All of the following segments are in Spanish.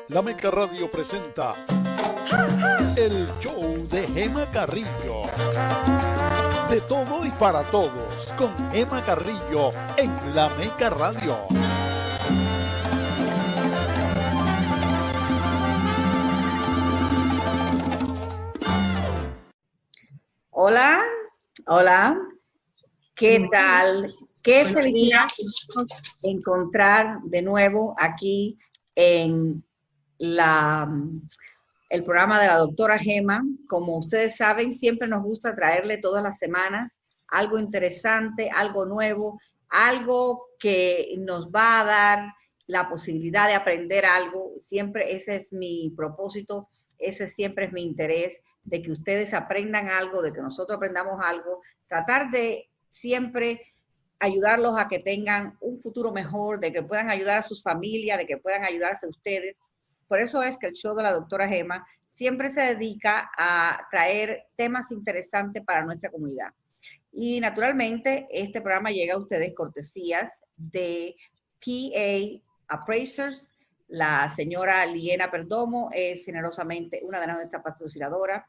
La Meca Radio presenta el show de Gema Carrillo. De todo y para todos, con Gema Carrillo en La Meca Radio. Hola, hola, ¿qué tal? Qué felicidad encontrar de nuevo aquí en el programa de la doctora Gema. Como ustedes saben, siempre nos gusta traerle todas las semanas algo interesante, algo nuevo, algo que nos va a dar la posibilidad de aprender algo. Siempre ese es mi propósito, ese siempre es mi interés, de que ustedes aprendan algo, de que nosotros aprendamos algo, tratar de siempre ayudarlos a que tengan un futuro mejor, de que puedan ayudar a sus familias, de que puedan ayudarse a ustedes. Por eso es que el show de la doctora Gema siempre se dedica a traer temas interesantes para nuestra comunidad. Y naturalmente este programa llega a ustedes cortesías de PA Appraisers. La señora Liena Perdomo es generosamente una de nuestras patrocinadoras.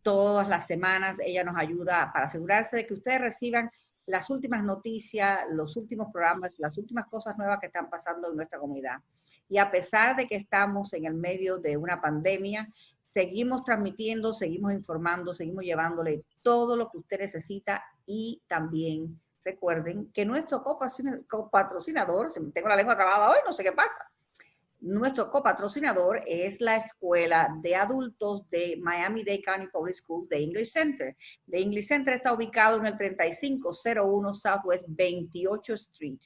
Todas las semanas ella nos ayuda para asegurarse de que ustedes reciban las últimas noticias, los últimos programas, las últimas cosas nuevas que están pasando en nuestra comunidad. Y a pesar de que estamos en el medio de una pandemia, seguimos transmitiendo, seguimos informando, seguimos llevándole todo lo que usted necesita. Y también recuerden que nuestro copatrocinador, si tengo la lengua trabada hoy, no sé qué pasa, nuestro copatrocinador es la Escuela de Adultos de Miami-Dade County Public Schools de English Center. The English Center está ubicado en el 3501 Southwest 28th Street.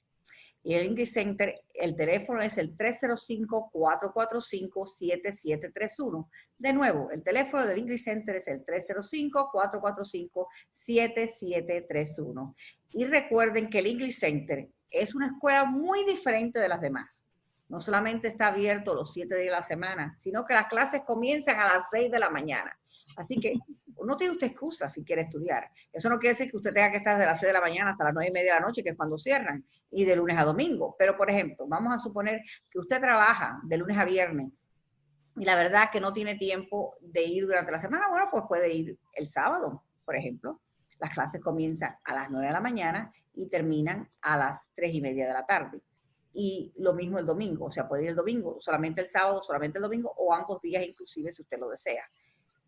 Y el English Center, el teléfono es el 305-445-7731. De nuevo, el teléfono del English Center es el 305-445-7731. Y recuerden que el English Center es una escuela muy diferente de las demás. No solamente está abierto los 7 días de la semana, sino que las clases comienzan a las 6 de la mañana. Así que no tiene usted excusa si quiere estudiar. Eso no quiere decir que usted tenga que estar desde las 6 de la mañana hasta las 9:30 de la noche, que es cuando cierran, y de lunes a domingo. Pero, por ejemplo, vamos a suponer que usted trabaja de lunes a viernes y la verdad que no tiene tiempo de ir durante la semana. Bueno, pues puede ir el sábado, por ejemplo. Las clases comienzan a las 9 de la mañana y terminan a las 3:30 de la tarde. Y lo mismo el domingo, o sea, puede ir el domingo, solamente el sábado, solamente el domingo, o ambos días inclusive si usted lo desea.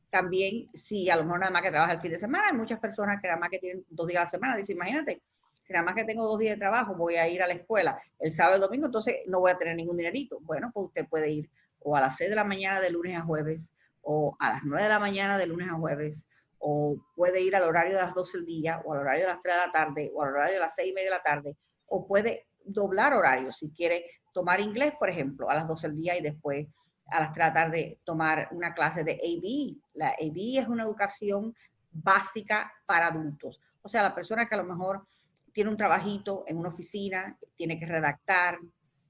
También, si a lo mejor nada más que trabaja el fin de semana, hay muchas personas que nada más que tienen 2 días a la semana, dicen, imagínate, si nada más que tengo 2 días de trabajo, voy a ir a la escuela el sábado y el domingo, entonces no voy a tener ningún dinerito. Bueno, pues usted puede ir o a las 6 de la mañana de lunes a jueves, o a las 9 de la mañana de lunes a jueves, o puede ir al horario de las 12 del día, o al horario de las 3 de la tarde, o al horario de las 6:30 de la tarde, o puede doblar horarios, si quiere tomar inglés, por ejemplo, a las 12 del día y después a las 3 de la tarde tomar una clase de ABE. La ABE es una educación básica para adultos. O sea, la persona que a lo mejor tiene un trabajito en una oficina, tiene que redactar,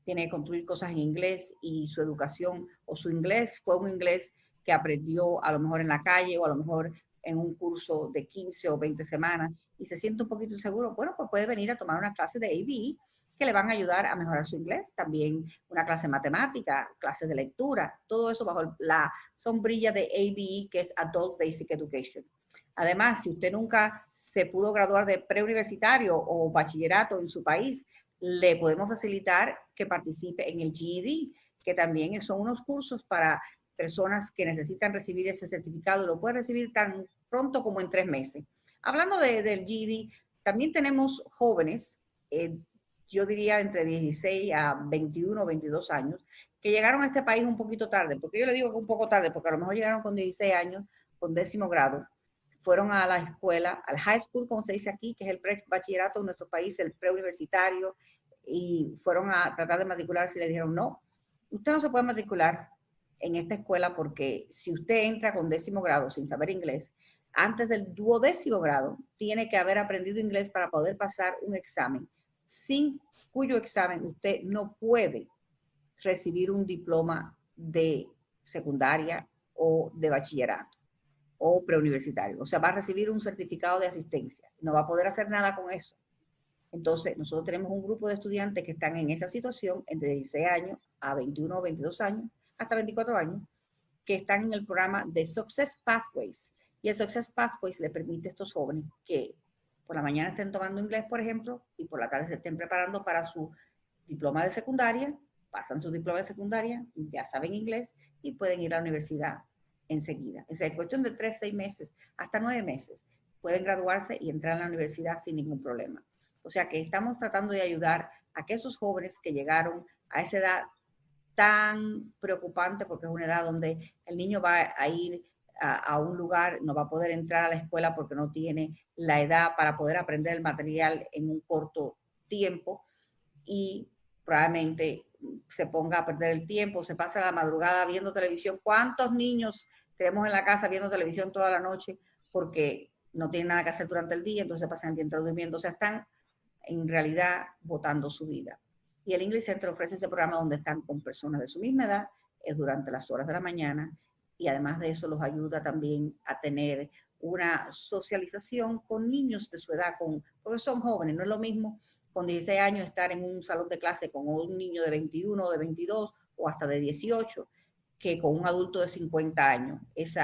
tiene que construir cosas en inglés y su educación o su inglés fue un inglés que aprendió a lo mejor en la calle o a lo mejor en un curso de 15 o 20 semanas y se siente un poquito inseguro. Bueno, pues puede venir a tomar una clase de ABE que le van a ayudar a mejorar su inglés. También una clase de matemática, clases de lectura, todo eso bajo la sombrilla de ABE, que es Adult Basic Education. Además, si usted nunca se pudo graduar de preuniversitario o bachillerato en su país, le podemos facilitar que participe en el GED, que también son unos cursos para personas que necesitan recibir ese certificado y lo pueden recibir tan pronto como en 3 meses. Hablando del GED, también tenemos jóvenes, yo diría entre 16 a 21 o 22 años, que llegaron a este país un poquito tarde, porque yo le digo que un poco tarde, porque a lo mejor llegaron con 16 años, con 10º grado, fueron a la escuela, al high school, como se dice aquí, que es el bachillerato en nuestro país, el preuniversitario, y fueron a tratar de matricularse y le dijeron, no, usted no se puede matricular en esta escuela porque si usted entra con 10º grado sin saber inglés, antes del 12º grado, tiene que haber aprendido inglés para poder pasar un examen, sin cuyo examen usted no puede recibir un diploma de secundaria o de bachillerato o preuniversitario. O sea, va a recibir un certificado de asistencia. No va a poder hacer nada con eso. Entonces, nosotros tenemos un grupo de estudiantes que están en esa situación, entre 16 años a 21 o 22 años, hasta 24 años, que están en el programa de Success Pathways. Y el Success Pathways le permite a estos jóvenes que por la mañana estén tomando inglés, por ejemplo, y por la tarde se estén preparando para su diploma de secundaria, pasan su diploma de secundaria, ya saben inglés y pueden ir a la universidad enseguida. O sea, en cuestión de 3, 6 meses, hasta 9 meses, pueden graduarse y entrar a la universidad sin ningún problema. O sea que estamos tratando de ayudar a que esos jóvenes que llegaron a esa edad tan preocupante, porque es una edad donde el niño va a ir a un lugar, no va a poder entrar a la escuela porque no tiene la edad para poder aprender el material en un corto tiempo y probablemente se ponga a perder el tiempo, se pasa la madrugada viendo televisión. ¿Cuántos niños tenemos en la casa viendo televisión toda la noche porque no tienen nada que hacer durante el día, entonces pasan el día entero durmiendo? O sea, están en realidad botando su vida. Y el English Center ofrece ese programa donde están con personas de su misma edad, es durante las horas de la mañana, y además de eso los ayuda también a tener una socialización con niños de su edad, porque son jóvenes, no es lo mismo con 16 años estar en un salón de clase con un niño de 21, de 22 o hasta de 18, que con un adulto de 50 años. Eso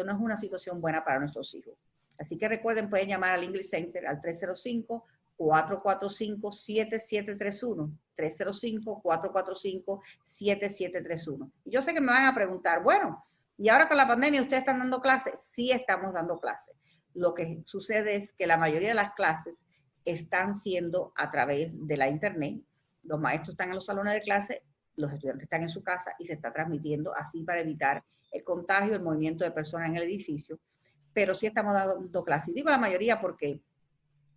no es una situación buena para nuestros hijos. Así que recuerden, pueden llamar al English Center al 305-445-7731. 305-445-7731. Y yo sé que me van a preguntar, bueno, ¿y ahora con la pandemia ustedes están dando clases? Sí, estamos dando clases. Lo que sucede es que la mayoría de las clases están siendo a través de la internet. Los maestros están en los salones de clase, los estudiantes están en su casa y se está transmitiendo así para evitar el contagio, el movimiento de personas en el edificio. Pero sí estamos dando clases. Digo la mayoría porque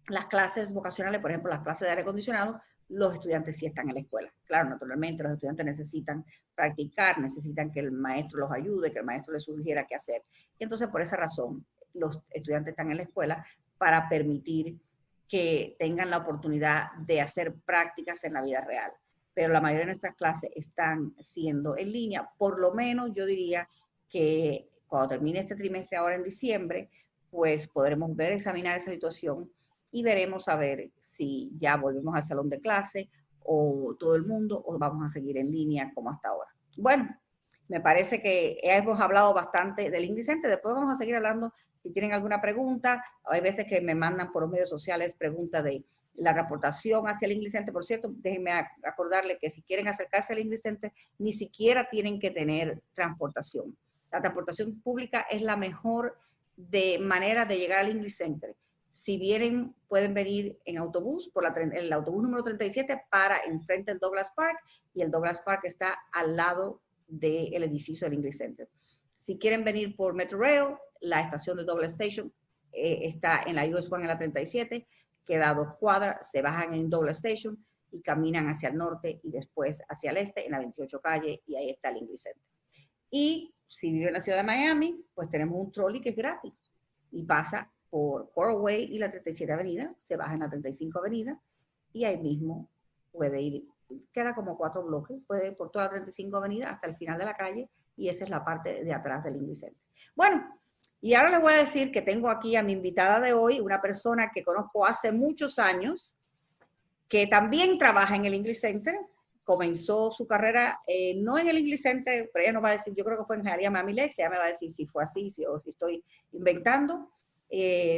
las clases vocacionales, por ejemplo, las clases de aire acondicionado, los estudiantes sí están en la escuela. Claro, naturalmente los estudiantes necesitan practicar, necesitan que el maestro los ayude, que el maestro les sugiera qué hacer. Y entonces, por esa razón, los estudiantes están en la escuela para permitir que tengan la oportunidad de hacer prácticas en la vida real. Pero la mayoría de nuestras clases están siendo en línea. Por lo menos yo diría que cuando termine este trimestre ahora en diciembre, pues podremos ver, examinar esa situación y veremos a ver si ya volvemos al salón de clase o todo el mundo o vamos a seguir en línea como hasta ahora. Bueno, me parece que hemos hablado bastante del English Center. Después vamos a seguir hablando si tienen alguna pregunta. Hay veces que me mandan por los medios sociales preguntas de la transportación hacia el English Center. Por cierto, déjenme acordarle que si quieren acercarse al English Center, ni siquiera tienen que tener transportación. La transportación pública es la mejor manera de llegar al English Center. Si vienen, pueden venir en autobús, por el autobús número 37 para enfrente del Douglas Park, y el Douglas Park está al lado del edificio del English Center. Si quieren venir por Metrorail, la estación de Douglas Station está en la US 1 en la 37, queda a 2 cuadras, se bajan en Douglas Station y caminan hacia el norte y después hacia el este en la 28 calle, y ahí está el English Center. Y si vive en la ciudad de Miami, pues tenemos un trolley que es gratis y pasa por Coral Way y la 37 Avenida, se baja en la 35 Avenida y ahí mismo puede ir, queda como 4 bloques, puede ir por toda la 35 Avenida hasta el final de la calle, y esa es la parte de atrás del English Center. Bueno, y ahora les voy a decir que tengo aquí a mi invitada de hoy, una persona que conozco hace muchos años, que también trabaja en el English Center. Comenzó su carrera no en el English Center, pero ella nos va a decir, yo creo que fue en Ingeniería Mamilex, ella me va a decir si fue así o si estoy inventando.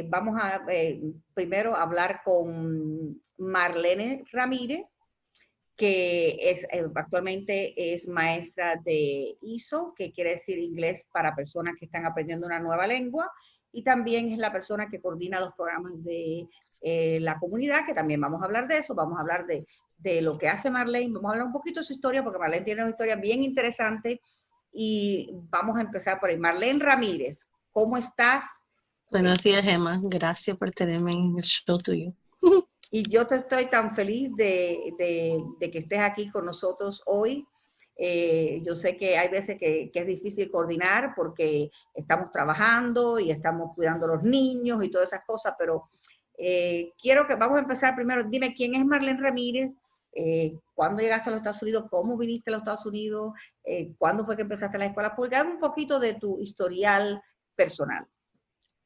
Vamos a primero hablar con Marlene Ramírez, que actualmente es maestra de ISO, que quiere decir inglés para personas que están aprendiendo una nueva lengua, y también es la persona que coordina los programas de la comunidad, que también vamos a hablar de eso. Vamos a hablar de lo que hace Marlene, vamos a hablar un poquito de su historia, porque Marlene tiene una historia bien interesante, y vamos a empezar por ahí. Marlene Ramírez, ¿cómo estás? Buenos días, Emma. Gracias por tenerme en el show tuyo. Y yo te estoy tan feliz de que estés aquí con nosotros hoy. Yo sé que hay veces que es difícil coordinar porque estamos trabajando y estamos cuidando a los niños y todas esas cosas, pero quiero que vamos a empezar primero. Dime, ¿quién es Marlene Ramírez? ¿Cuándo llegaste a los Estados Unidos? ¿Cómo viniste a los Estados Unidos? ¿Cuándo fue que empezaste la escuela pública? Dame un poquito de tu historial personal.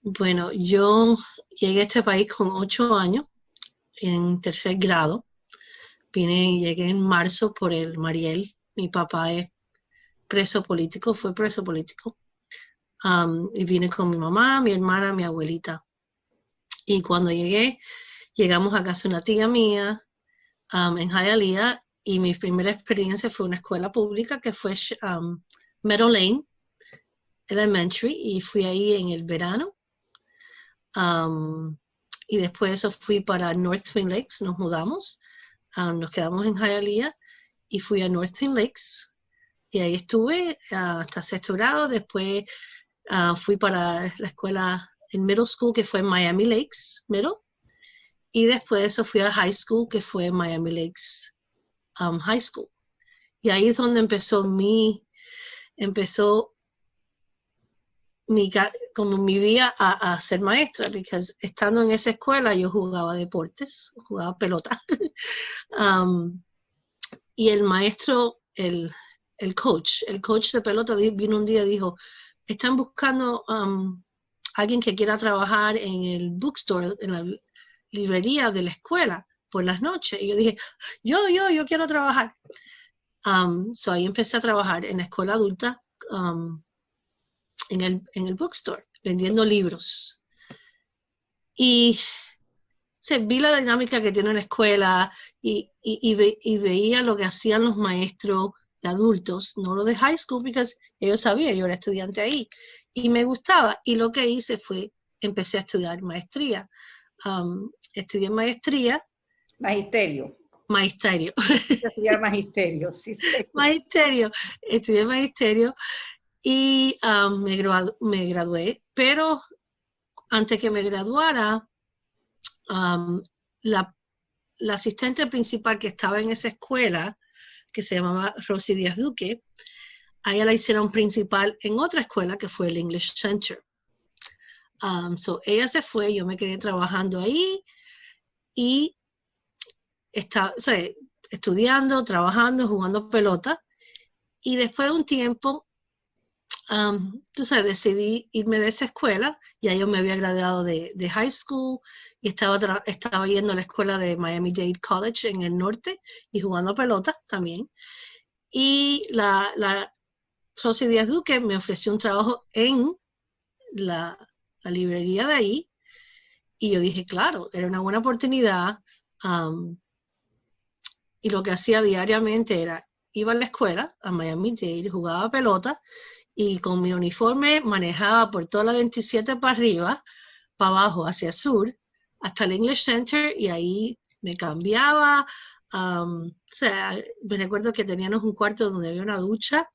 Bueno, yo llegué a este país con 8 años, en tercer grado. Llegué en marzo por el Mariel. Mi papá es preso político, fue preso político. Y vine con mi mamá, mi hermana, mi abuelita. Y cuando llegamos a casa de una tía mía en Hialeah, y mi primera experiencia fue una escuela pública que fue Meadow Lane Elementary, y fui ahí en el verano. Y después de eso fui para North Twin Lakes, nos mudamos, nos quedamos en Hialeah y fui a North Twin Lakes y ahí estuve hasta sexto grado. Después fui para la escuela en middle school, que fue en Miami Lakes Middle, y después de eso fui a high school, que fue Miami Lakes High School. Y ahí es donde empezó como mi vida a ser maestra, porque estando en esa escuela yo jugaba deportes, jugaba pelota. Y el maestro, el coach de pelota vino un día y dijo, están buscando alguien que quiera trabajar en el bookstore, en la librería de la escuela por las noches. Y yo dije, yo quiero trabajar. So ahí empecé a trabajar en la escuela adulta, en el bookstore, vendiendo libros. Y vi la dinámica que tiene una escuela y veía lo que hacían los maestros de adultos, no lo de high school, porque ellos sabían, yo era estudiante ahí, y me gustaba. Y lo que hice fue, empecé a estudiar maestría. Estudié maestría. Magisterio. Magisterio. Estudiar magisterio, sí, sí. Magisterio. Estudié magisterio. Y me gradué, pero antes que me graduara, la asistente principal que estaba en esa escuela, que se llamaba Rosy Díaz Duque, a ella la hicieron principal en otra escuela que fue el English Center. So ella se fue, yo me quedé trabajando ahí y estaba, estudiando, trabajando, jugando pelota, y después de un tiempo decidí irme de esa escuela. Ya yo me había graduado de high school y estaba yendo a la escuela de Miami-Dade College en el norte y jugando pelota también. Y la Rosy Díaz Duque me ofreció un trabajo en la librería de ahí y yo dije, claro, era una buena oportunidad. Y lo que hacía diariamente era, iba a la escuela, a Miami-Dade, jugaba pelota, y con mi uniforme manejaba por toda la 27 para arriba, para abajo, hacia el sur, hasta el English Center, y ahí me cambiaba. Me recuerdo que teníamos un cuarto donde había una ducha,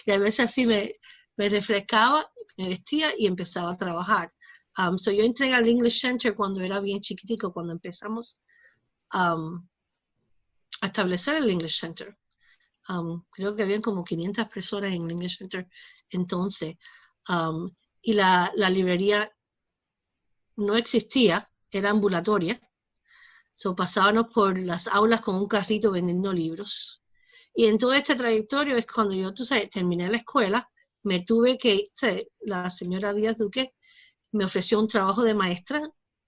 y a veces así me refrescaba, me vestía y empezaba a trabajar. So yo entré al English Center cuando era bien chiquitico, cuando empezamos a establecer el English Center. Creo que habían como 500 personas en el English Center entonces. Y la librería no existía, era ambulatoria. So pasábamos por las aulas con un carrito vendiendo libros. Y en todo este trayectorio es cuando yo, terminé la escuela, me tuve que, la señora Díaz Duque me ofreció un trabajo de maestra,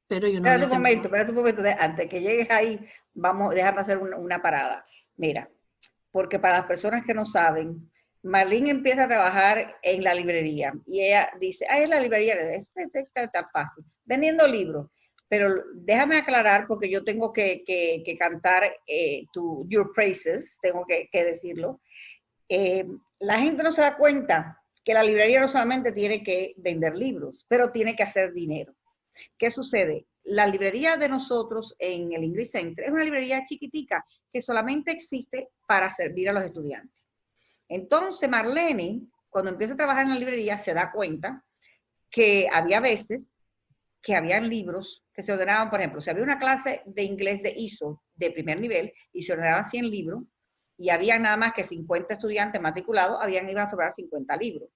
pero yo no había terminado. Espérate un momento, antes que llegues ahí, déjame hacer una parada. Mira, porque para las personas que no saben, Marlene empieza a trabajar en la librería y ella dice, es la librería, es tan fácil, vendiendo libros. Pero déjame aclarar, porque yo tengo que cantar your praises, tengo que decirlo. La gente no se da cuenta que la librería no solamente tiene que vender libros, pero tiene que hacer dinero. ¿Qué sucede? La librería de nosotros en el English Center es una librería chiquitica que solamente existe para servir a los estudiantes. Entonces Marlene, cuando empieza a trabajar en la librería, se da cuenta que había veces que habían libros que se ordenaban, por ejemplo, si había una clase de inglés de ISO de primer nivel y se ordenaban 100 libros y había nada más que 50 estudiantes matriculados, iban a sobrar 50 libros.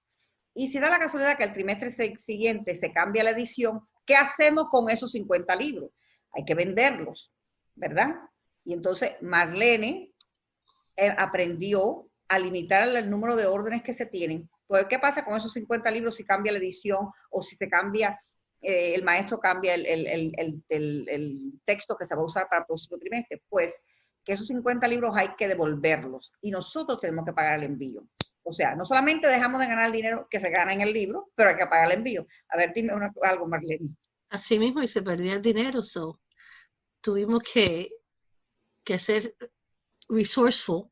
Y si da la casualidad que el trimestre siguiente se cambia la edición, ¿qué hacemos con esos 50 libros? Hay que venderlos, ¿verdad? Y entonces Marlene aprendió a limitar el número de órdenes que se tienen. Pues, ¿qué pasa con esos 50 libros si cambia la edición o si se cambia, el maestro cambia el texto que se va a usar para el próximo trimestre? Pues que esos 50 libros hay que devolverlos y nosotros tenemos que pagar el envío. O sea, no solamente dejamos de ganar el dinero que se gana en el libro, pero hay que pagar el envío. A ver, dime algo, Marlene. Así mismo, y se perdía el dinero, so tuvimos que ser resourceful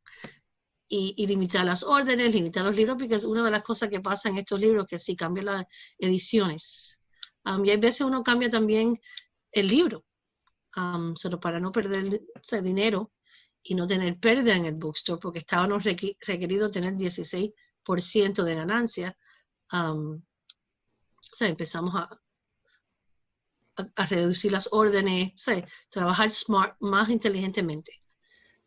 y limitar las órdenes, limitar los libros, porque es una de las cosas que pasa en estos libros, que sí cambian las ediciones. Y hay veces uno cambia también el libro, solo para no perder dinero y no tener pérdida en el bookstore, porque estábamos requeridos tener 16% de ganancia. Empezamos a reducir las órdenes, trabajar smart, más inteligentemente.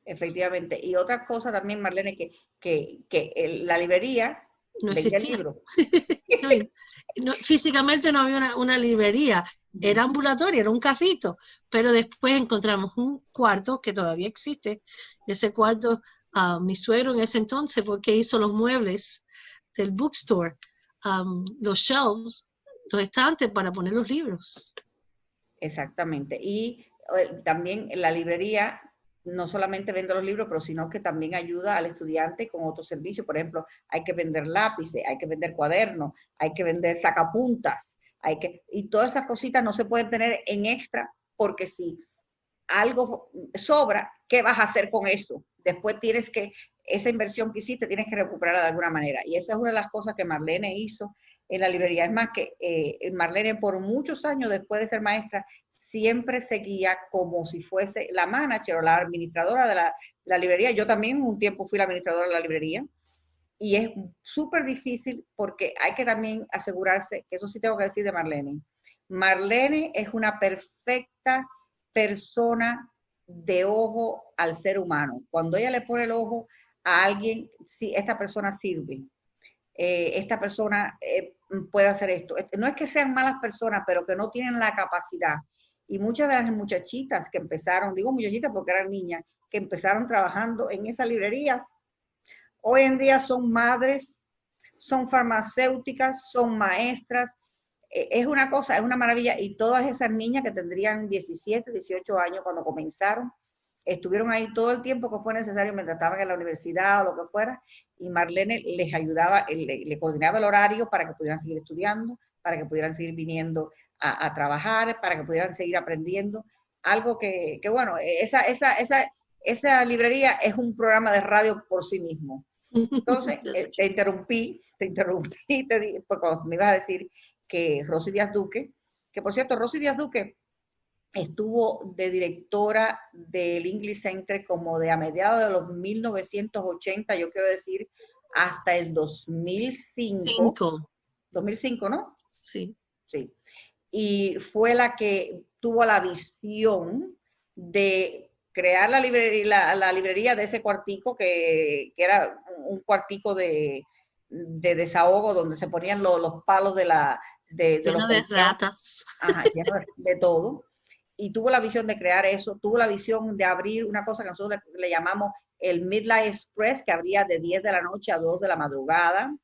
Efectivamente. Y otra cosa también, Marlene, que la librería no vendía existía. libros. Físicamente no había una librería, era ambulatoria, era un carrito, pero después encontramos un cuarto que todavía existe. Ese cuarto, mi suegro en ese entonces, porque hizo los muebles del bookstore, los shelves, los estantes para poner los libros. Exactamente. Y también la librería no solamente vende los libros, pero sino que también ayuda al estudiante con otros servicios. Por ejemplo, hay que vender lápices, hay que vender cuadernos, hay que vender sacapuntas, y todas esas cositas no se pueden tener en extra, porque si algo sobra, ¿qué vas a hacer con eso? Después esa inversión que hiciste, tienes que recuperarla de alguna manera. Y esa es una de las cosas que Marlene hizo en la librería. Es más, que Marlene, por muchos años después de ser maestra, siempre seguía como si fuese la manager o la administradora de la librería. Yo también un tiempo fui la administradora de la librería, y es súper difícil porque hay que también asegurarse, que eso sí tengo que decir de Marlene. Marlene es una perfecta persona de ojo al ser humano. Cuando ella le pone el ojo a alguien, sí, esta persona sirve. Esta persona puede hacer esto. No es que sean malas personas, pero que no tienen la capacidad. Y muchas de las muchachitas que empezaron, digo muchachitas porque eran niñas, que empezaron trabajando en esa librería, hoy en día son madres, son farmacéuticas, son maestras. Es una cosa, es una maravilla. Y todas esas niñas que tendrían 17, 18 años cuando comenzaron, estuvieron ahí todo el tiempo que fue necesario mientras estaban en la universidad o lo que fuera, y Marlene les ayudaba, le coordinaba el horario para que pudieran seguir estudiando, para que pudieran seguir viniendo a trabajar, para que pudieran seguir aprendiendo. Algo que bueno, esa librería es un programa de radio por sí mismo. Entonces, te interrumpí, te dije, porque me ibas a decir que Rosy Díaz Duque, que por cierto, Rosy Díaz Duque estuvo de directora del English Center como de a mediados de los 1980, yo quiero decir, hasta el 2005. 2005, ¿no? Sí. Sí. Y fue la que tuvo la visión de crear la librería de ese cuartico, que era un cuartico de desahogo donde se ponían los palos lleno de ratas. Ajá, lleno de todo. Y tuvo la visión de crear eso, tuvo la visión de abrir una cosa que nosotros le llamamos el Midnight Express, que abría de 10 de la noche a 2 de la madrugada.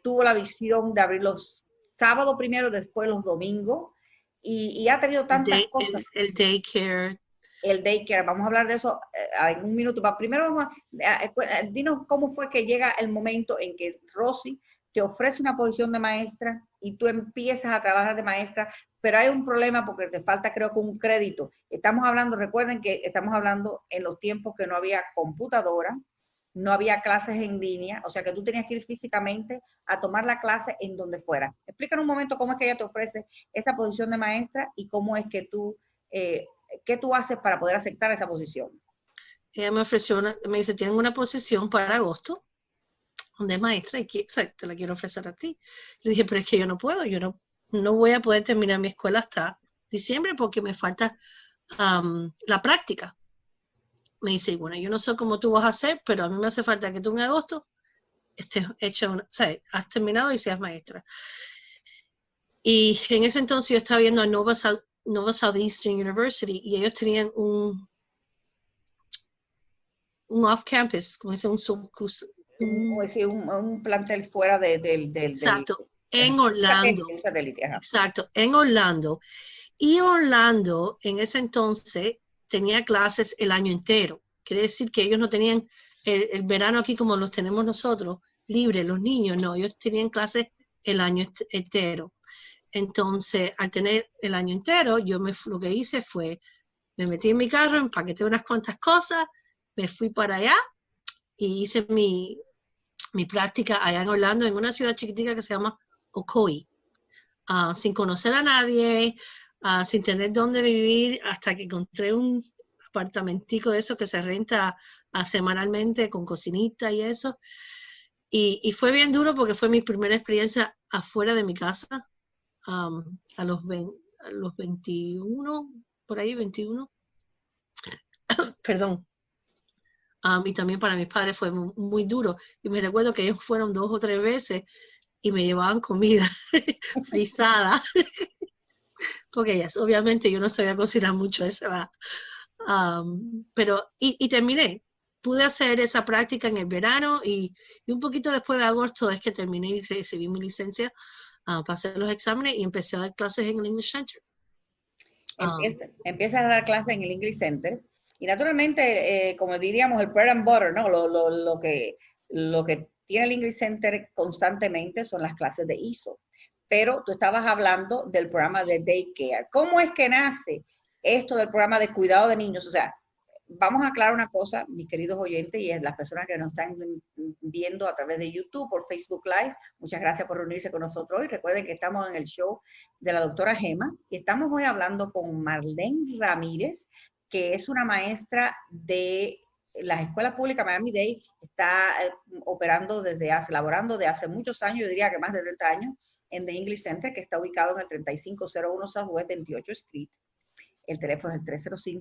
Tuvo la visión de abrir los sábados primero, después los domingos, y ha tenido tantas cosas. El daycare. El daycare, vamos a hablar de eso en un minuto. Primero dinos cómo fue que llega el momento en que Rosy te ofrece una posición de maestra y tú empiezas a trabajar de maestra, pero hay un problema porque te falta, creo que, un crédito. Estamos hablando, recuerden que estamos hablando en los tiempos que no había computadora, no había clases en línea, o sea que tú tenías que ir físicamente a tomar la clase en donde fuera. Explícanos un momento cómo es que ella te ofrece esa posición de maestra y cómo es que tú, qué tú haces para poder aceptar esa posición. Ella me ofreció, me dice, tienen una posición para agosto de maestra y te la quiero ofrecer a ti. Le dije, pero es que yo no puedo, yo no voy a poder terminar mi escuela hasta diciembre porque me falta la práctica. Me dice, bueno, yo no sé cómo tú vas a hacer, pero a mí me hace falta que tú en agosto estés hecha has terminado y seas maestra. Y en ese entonces yo estaba viendo a Nova Southeastern University y ellos tenían un un off-campus, como dice, un plantel fuera exacto, en Orlando. Un satélite, ajá. Exacto, en Orlando. Y Orlando, en ese entonces, tenía clases el año entero. Quiere decir que ellos no tenían el verano aquí como los tenemos nosotros, libre, los niños, no, ellos tenían clases el año entero. Entonces, al tener el año entero, lo que hice fue, me metí en mi carro, empaqueté unas cuantas cosas, me fui para allá y hice mi práctica allá en Orlando, en una ciudad chiquitica que se llama Ocoee, sin conocer a nadie, sin tener dónde vivir, hasta que encontré un apartamentico de eso que se renta semanalmente con cocinita y eso. Y fue bien duro porque fue mi primera experiencia afuera de mi casa, a los 21, por ahí 21. Perdón. Y también para mis padres fue muy, muy duro. Y me recuerdo que ellos fueron 2 o 3 veces y me llevaban comida frisada. Porque ellas, obviamente yo no sabía cocinar mucho a esa edad. Pero, y terminé. Pude hacer esa práctica en el verano y un poquito después de agosto es que terminé y recibí mi licencia para hacer los exámenes y empecé a dar clases en el English Center. Empiezas a dar clases en el English Center y naturalmente, como diríamos, el bread and butter, ¿no? Lo que tiene el English Center constantemente son las clases de ISO. Pero tú estabas hablando del programa de daycare. ¿Cómo es que nace esto del programa de cuidado de niños? O sea, vamos a aclarar una cosa, mis queridos oyentes, y es las personas que nos están viendo a través de YouTube, por Facebook Live. Muchas gracias por reunirse con nosotros hoy. Recuerden que estamos en el show de la doctora Gema y estamos hoy hablando con Marlene Ramírez, que es una maestra de las escuelas públicas Miami-Dade. Está laborando de hace muchos años, yo diría que más de 30 años, en The English Center, que está ubicado en el 3501 Southwest 28 Street. El teléfono es el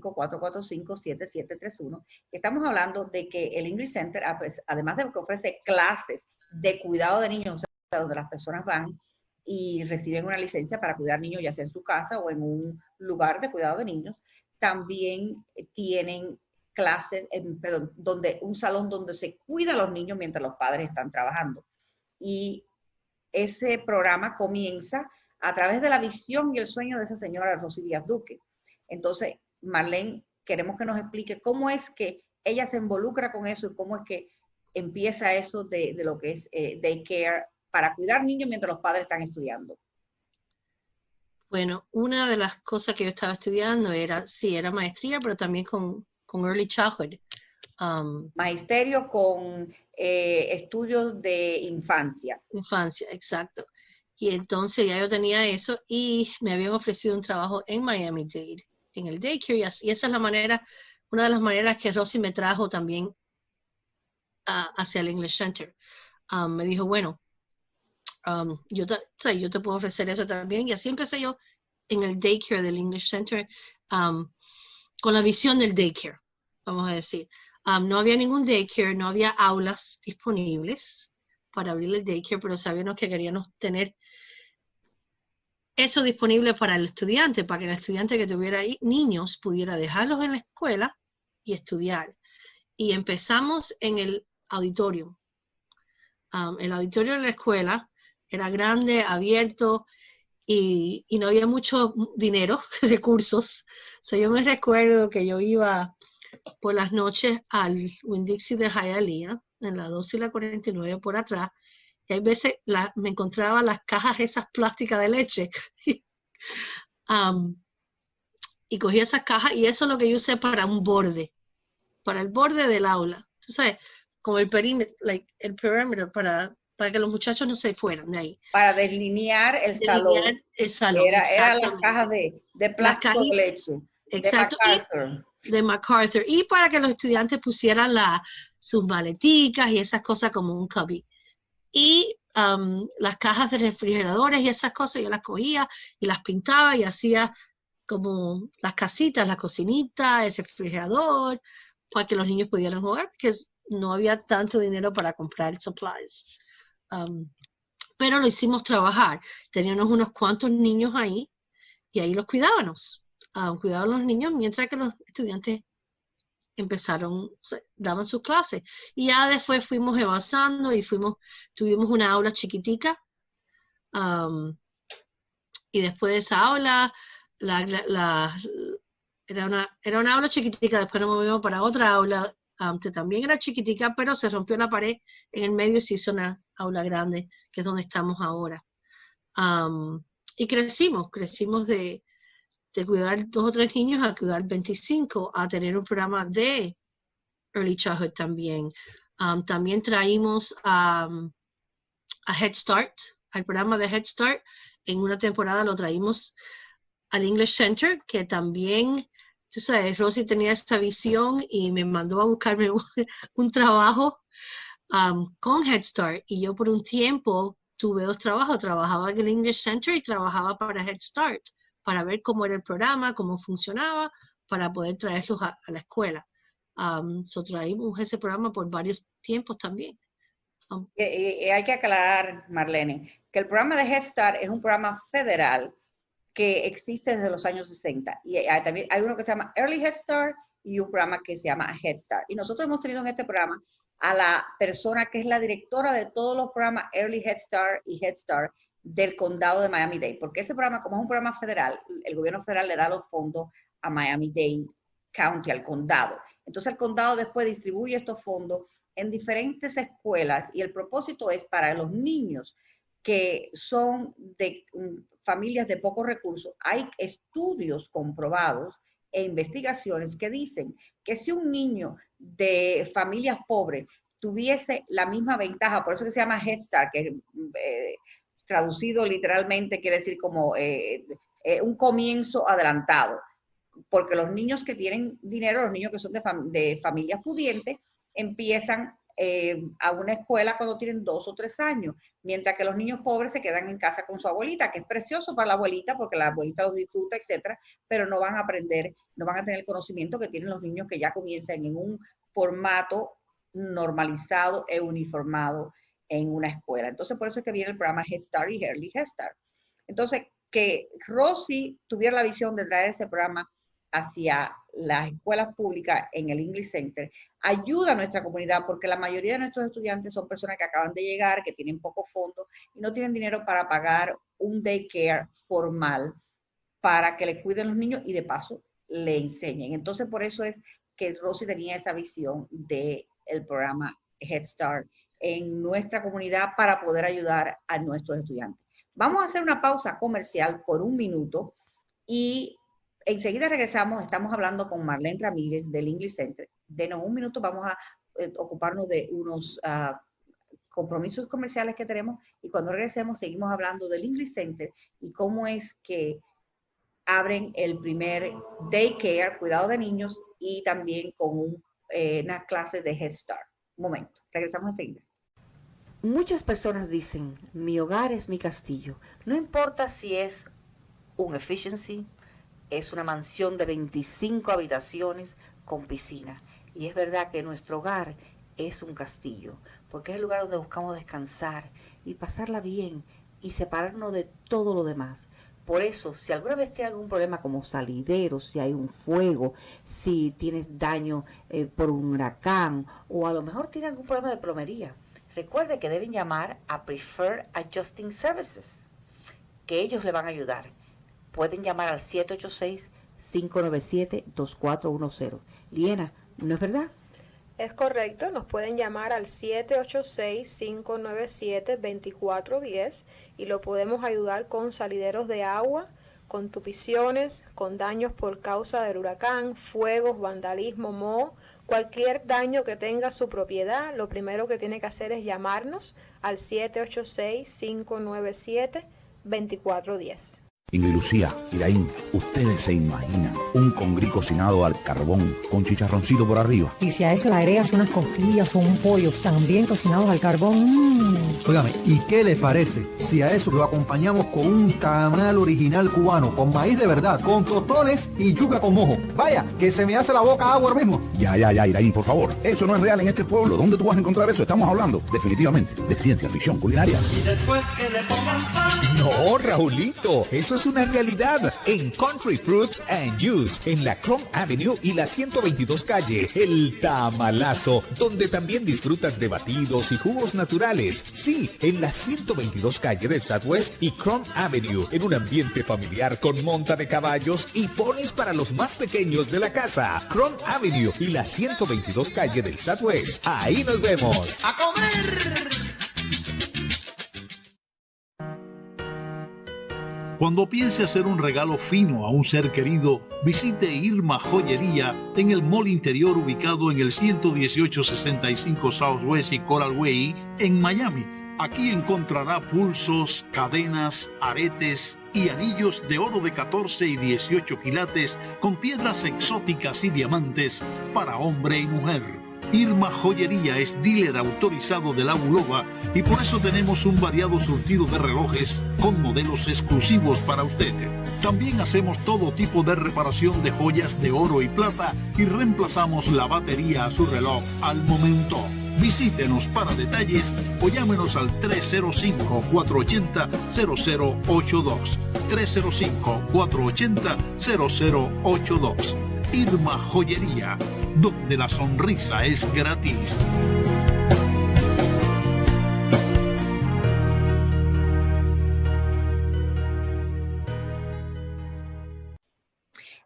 305-445-7731. Estamos hablando de que el English Center, además de que ofrece clases de cuidado de niños, o sea, donde las personas van y reciben una licencia para cuidar niños, ya sea en su casa o en un lugar de cuidado de niños, también tienen clases, un salón donde se cuida a los niños mientras los padres están trabajando. Y ese programa comienza a través de la visión y el sueño de esa señora Rosy Díaz Duque. Entonces, Marlene, queremos que nos explique cómo es que ella se involucra con eso y cómo es que empieza eso de lo que es daycare para cuidar niños mientras los padres están estudiando. Bueno, una de las cosas que yo estaba estudiando era maestría, pero también con Early Childhood. Magisterio con estudios de infancia. Infancia, exacto. Y entonces ya yo tenía eso y me habían ofrecido un trabajo en Miami-Dade, en el daycare, y esa es una de las maneras que Rosy me trajo también hacia el English Center. Me dijo, bueno, yo te puedo ofrecer eso también, y así empecé yo en el daycare del English Center, con la visión del daycare, vamos a decir. No había ningún daycare, no había aulas disponibles para abrir el daycare, pero sabíamos que queríamos tener eso disponible para el estudiante, para que el estudiante que tuviera ahí niños pudiera dejarlos en la escuela y estudiar. Y empezamos en el auditorio. El auditorio de la escuela era grande, abierto, y no había mucho dinero, recursos. O sea, yo me recuerdo que yo iba por las noches al Winn-Dixie de Hialeah, en la 12 y la 49 por atrás, y hay veces me encontraba las cajas esas plásticas de leche, y cogía esas cajas, y eso es lo que yo usé para un borde, para el borde del aula, tú sabes, como el perímetro, el perímetro, para que los muchachos no se fueran de ahí. Para deslinear el salón. Era las cajas de plástico de leche. Exacto. De MacArthur, y para que los estudiantes pusieran sus maleticas y esas cosas como un cubby. Y las cajas de refrigeradores y esas cosas yo las cogía y las pintaba y hacía como las casitas, la cocinita, el refrigerador, para que los niños pudieran jugar, porque no había tanto dinero para comprar supplies. Pero lo hicimos trabajar. Teníamos unos cuantos niños ahí y ahí los cuidábamos. Cuidaban los niños mientras que los estudiantes daban sus clases. Y ya después fuimos avanzando y tuvimos una aula chiquitica. Y después de esa aula, era una aula chiquitica, después nos movimos para otra aula, que también era chiquitica, pero se rompió la pared en el medio y se hizo una aula grande, que es donde estamos ahora. Y crecimos de cuidar 2 o 3 niños a cuidar 25, a tener un programa de Early Childhood también. También traímos a Head Start, al programa de Head Start. En una temporada lo traímos al English Center, que también, tú sabes, Rosy tenía esta visión y me mandó a buscarme un trabajo con Head Start. Y yo por un tiempo tuve 2 trabajos, trabajaba en el English Center y trabajaba para Head Start, para ver cómo era el programa, cómo funcionaba, para poder traerlos a la escuela. Traímos ese programa por varios tiempos también. Hay que aclarar, Marlene, que el programa de Head Start es un programa federal que existe desde los años 60. Y también hay uno que se llama Early Head Start y un programa que se llama Head Start. Y nosotros hemos tenido en este programa a la persona que es la directora de todos los programas Early Head Start y Head Start del condado de Miami-Dade. Porque ese programa, como es un programa federal, el gobierno federal le da los fondos a Miami-Dade County, al condado. Entonces el condado después distribuye estos fondos en diferentes escuelas y el propósito es para los niños que son de familias de pocos recursos. Hay estudios comprobados e investigaciones que dicen que si un niño de familias pobres tuviese la misma ventaja, por eso que se llama Head Start, que traducido literalmente quiere decir como un comienzo adelantado, porque los niños que tienen dinero, los niños que son de familias pudientes, empiezan a una escuela cuando tienen 2 o 3 años, mientras que los niños pobres se quedan en casa con su abuelita, que es precioso para la abuelita porque la abuelita los disfruta, etcétera, pero no van a aprender, no van a tener el conocimiento que tienen los niños que ya comienzan en un formato normalizado e uniformado en una escuela. Entonces, por eso es que viene el programa Head Start y Early Head Start. Entonces, que Rosy tuviera la visión de traer ese programa hacia las escuelas públicas en el English Center ayuda a nuestra comunidad porque la mayoría de nuestros estudiantes son personas que acaban de llegar, que tienen pocos fondos y no tienen dinero para pagar un daycare formal para que le cuiden los niños y de paso le enseñen. Entonces por eso es que Rosy tenía esa visión del programa Head Start en nuestra comunidad para poder ayudar a nuestros estudiantes. Vamos a hacer una pausa comercial por 1 minuto y enseguida regresamos. Estamos hablando con Marlene Ramírez del English Center. Denos 1 minuto, vamos a ocuparnos de unos compromisos comerciales que tenemos y cuando regresemos seguimos hablando del English Center y cómo es que abren el primer daycare, cuidado de niños y también con una clase de Head Start. Un momento, regresamos enseguida. Muchas personas dicen, mi hogar es mi castillo. No importa si es un efficiency, es una mansión de 25 habitaciones con piscina. Y es verdad que nuestro hogar es un castillo, porque es el lugar donde buscamos descansar y pasarla bien y separarnos de todo lo demás. Por eso, si alguna vez tiene algún problema como salidero, si hay un fuego, si tienes daño por un huracán o a lo mejor tiene algún problema de plomería, recuerde que deben llamar a Preferred Adjusting Services, que ellos le van a ayudar. Pueden llamar al 786-597-2410. Liena, ¿no es verdad? Es correcto, nos pueden llamar al 786-597-2410 y lo podemos ayudar con salideros de agua, con tupiciones, con daños por causa del huracán, fuegos, vandalismo, moho, cualquier daño que tenga su propiedad. Lo primero que tiene que hacer es llamarnos al 786-597-2410. Ingrid Lucía, Iraín, ustedes se imaginan un congrí cocinado al carbón con chicharroncito por arriba. Y si a eso le agregas unas costillas o un pollo también cocinados al carbón. Óigame, ¿y qué le parece si a eso lo acompañamos con un tamal original cubano, con maíz de verdad, con tostones y yuca con mojo? Vaya, que se me hace la boca agua ahora mismo. Ya, Iraín, por favor. Eso no es real en este pueblo. ¿Dónde tú vas a encontrar eso? Estamos hablando, definitivamente, de ciencia ficción culinaria. Y después que le pongan sal. No, Raulito, eso es hagamos una realidad en Country Fruits and Juice, en la Chrome Avenue y la 122 calle, El Tamalazo, donde también disfrutas de batidos y jugos naturales. Sí, en la 122 calle del Southwest y Chrome Avenue, en un ambiente familiar con monta de caballos y ponis para los más pequeños de la casa. Chrome Avenue y la 122 calle del Southwest. Ahí nos vemos. ¡A comer! Cuando piense hacer un regalo fino a un ser querido, visite Irma Joyería en el mall interior ubicado en el 11865 Southwest y Coral Way en Miami. Aquí encontrará pulsos, cadenas, aretes y anillos de oro de 14 y 18 quilates con piedras exóticas y diamantes para hombre y mujer. Irma Joyería es dealer autorizado de la Bulova y por eso tenemos un variado surtido de relojes con modelos exclusivos para usted. También hacemos todo tipo de reparación de joyas de oro y plata y reemplazamos la batería a su reloj al momento. Visítenos para detalles o llámenos al 305-480-0082. 305-480-0082. Irma Joyería, donde la sonrisa es gratis.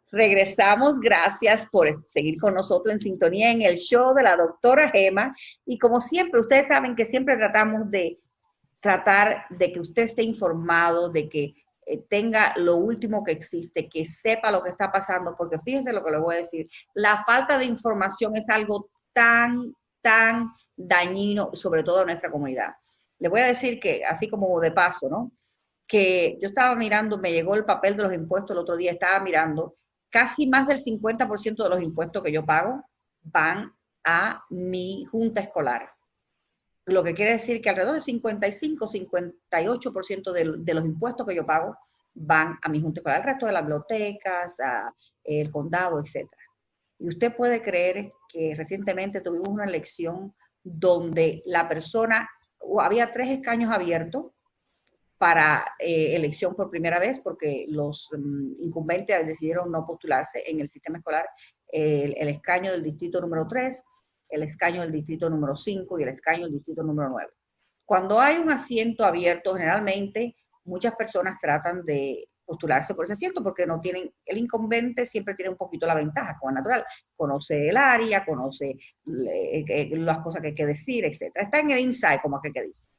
Regresamos, gracias por seguir con nosotros en sintonía en el show de la doctora Gema. Y como siempre, ustedes saben que siempre tratamos de tratar de que usted esté informado, de que tenga lo último que existe, que sepa lo que está pasando, porque fíjense lo que le voy a decir, la falta de información es algo tan dañino, sobre todo en nuestra comunidad. Le voy a decir que, así como de paso, ¿no? Que yo estaba mirando, me llegó el papel de los impuestos el otro día, estaba mirando, casi más del 50% de los impuestos que yo pago van a mi junta escolar. Lo que quiere decir que alrededor del 55-58% de los impuestos que yo pago van a mi junta escolar, el resto de las bibliotecas, el condado, etc. Y usted puede creer que recientemente tuvimos una elección donde la persona, había 3 escaños abiertos para elección por primera vez porque los incumbentes decidieron no postularse en el sistema escolar, el escaño del distrito número 3, el escaño del distrito número 5 y el escaño del distrito número 9. Cuando hay un asiento abierto, generalmente muchas personas tratan de postularse por ese asiento porque no tienen, el incumbente siempre tiene un poquito la ventaja, como es natural, conoce el área, conoce las cosas que hay que decir, etc. Está en el inside, como aquel que dice.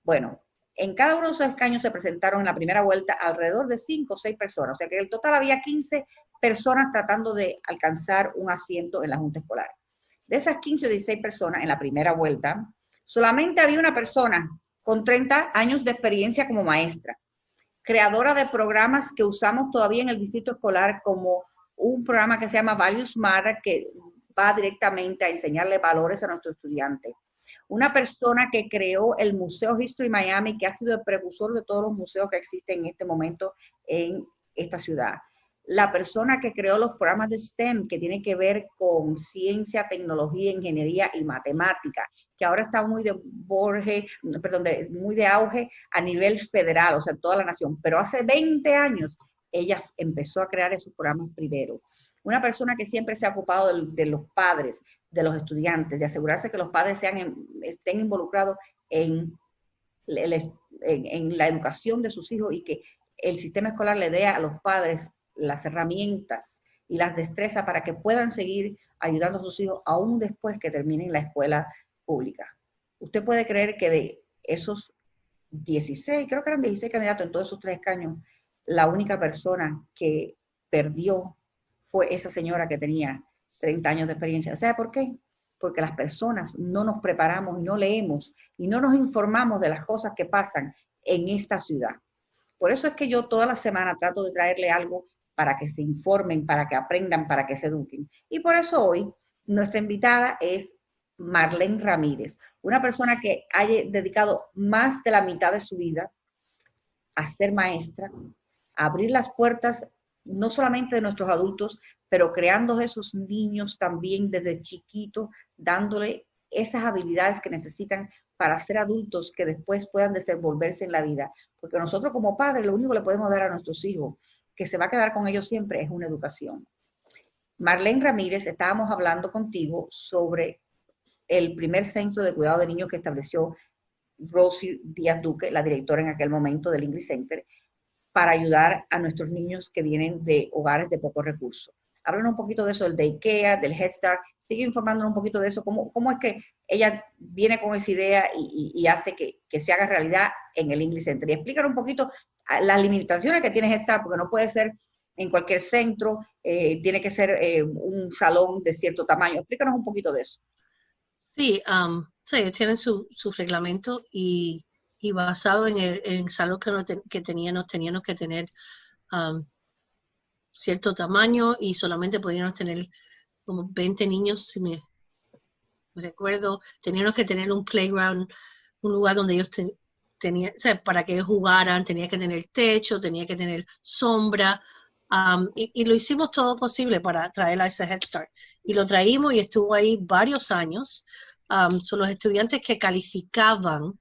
Bueno, en cada uno de esos escaños se presentaron en la primera vuelta alrededor de 5 o 6 personas, o sea que en total había 15 personas tratando de alcanzar un asiento en la junta escolar. De esas 15 o 16 personas en la primera vuelta, solamente había una persona con 30 años de experiencia como maestra, creadora de programas que usamos todavía en el distrito escolar, como un programa que se llama Values Matter, que va directamente a enseñarle valores a nuestros estudiantes. Una persona que creó el Museo History Miami, que ha sido el precursor de todos los museos que existen en este momento en esta ciudad. La persona que creó los programas de STEM, que tiene que ver con ciencia, tecnología, ingeniería y matemática, que ahora está muy de auge a nivel federal, o sea, toda la nación. Pero hace 20 años ella empezó a crear esos programas primero. Una persona que siempre se ha ocupado de los padres, de los estudiantes, de asegurarse que los padres estén involucrados en la educación de sus hijos y que el sistema escolar le dé a los padres las herramientas y las destrezas para que puedan seguir ayudando a sus hijos aún después que terminen la escuela pública. Usted puede creer que de esos 16, creo que eran 16 candidatos en todos esos 3 escaños, la única persona que perdió fue esa señora que tenía 30 años de experiencia. ¿Sabe por qué? Porque las personas no nos preparamos y no leemos y no nos informamos de las cosas que pasan en esta ciudad. Por eso es que yo toda la semana trato de traerle algo para que se informen, para que aprendan, para que se eduquen. Y por eso hoy nuestra invitada es Marlene Ramírez, una persona que ha dedicado más de la mitad de su vida a ser maestra, a abrir las puertas no solamente de nuestros adultos, pero creando esos niños también desde chiquitos, dándole esas habilidades que necesitan para ser adultos que después puedan desenvolverse en la vida. Porque nosotros como padres lo único que le podemos dar a nuestros hijos, que se va a quedar con ellos siempre, es una educación. Marlene Ramírez, estábamos hablando contigo sobre el primer centro de cuidado de niños que estableció Rosie Díaz Duque, la directora en aquel momento del English Center, para ayudar a nuestros niños que vienen de hogares de pocos recursos. Háblanos un poquito de eso, del Daycare, del Head Start. Sigue informándonos un poquito de eso. ¿Cómo es que ella viene con esa idea y hace que se haga realidad en el English Center? Y explícanos un poquito las limitaciones que tiene Head Start, porque no puede ser en cualquier centro, tiene que ser un salón de cierto tamaño. Explícanos un poquito de eso. Sí, ellos tienen su reglamento y basado en el salón que teníamos que tener cierto tamaño y solamente podíamos tener como 20 niños, si me recuerdo. Teníamos que tener un playground, un lugar donde ellos tenían, o sea, para que ellos jugaran, tenía que tener techo, tenía que tener sombra, y lo hicimos todo posible para traer a ese Head Start. Y lo traímos y estuvo ahí varios años. Son los estudiantes que calificaban,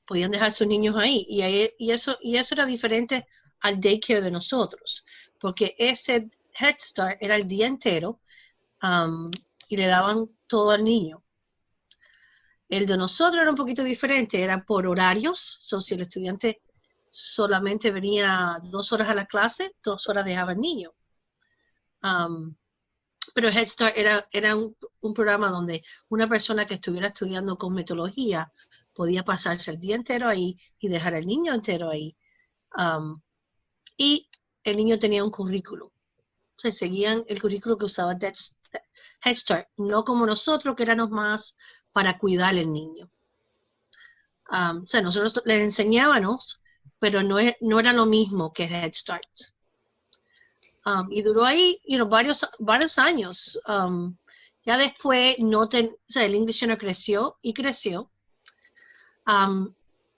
podían dejar sus niños ahí. Y eso era diferente al daycare de nosotros, porque ese Head Start era el día entero y le daban todo al niño. El de nosotros era un poquito diferente, era por horarios. Si el estudiante solamente venía 2 horas a la clase, 2 horas dejaba al niño. Pero Head Start era un programa donde una persona que estuviera estudiando cosmetología podía pasarse el día entero ahí y dejar al niño entero ahí. Y el niño tenía un currículo. Se seguían el currículo que usaba Head Start, no como nosotros, que éramos más para cuidar al niño. Nosotros les enseñábamos, pero no era lo mismo que Head Start. Y duró ahí varios años. Ya después el English Center creció y creció,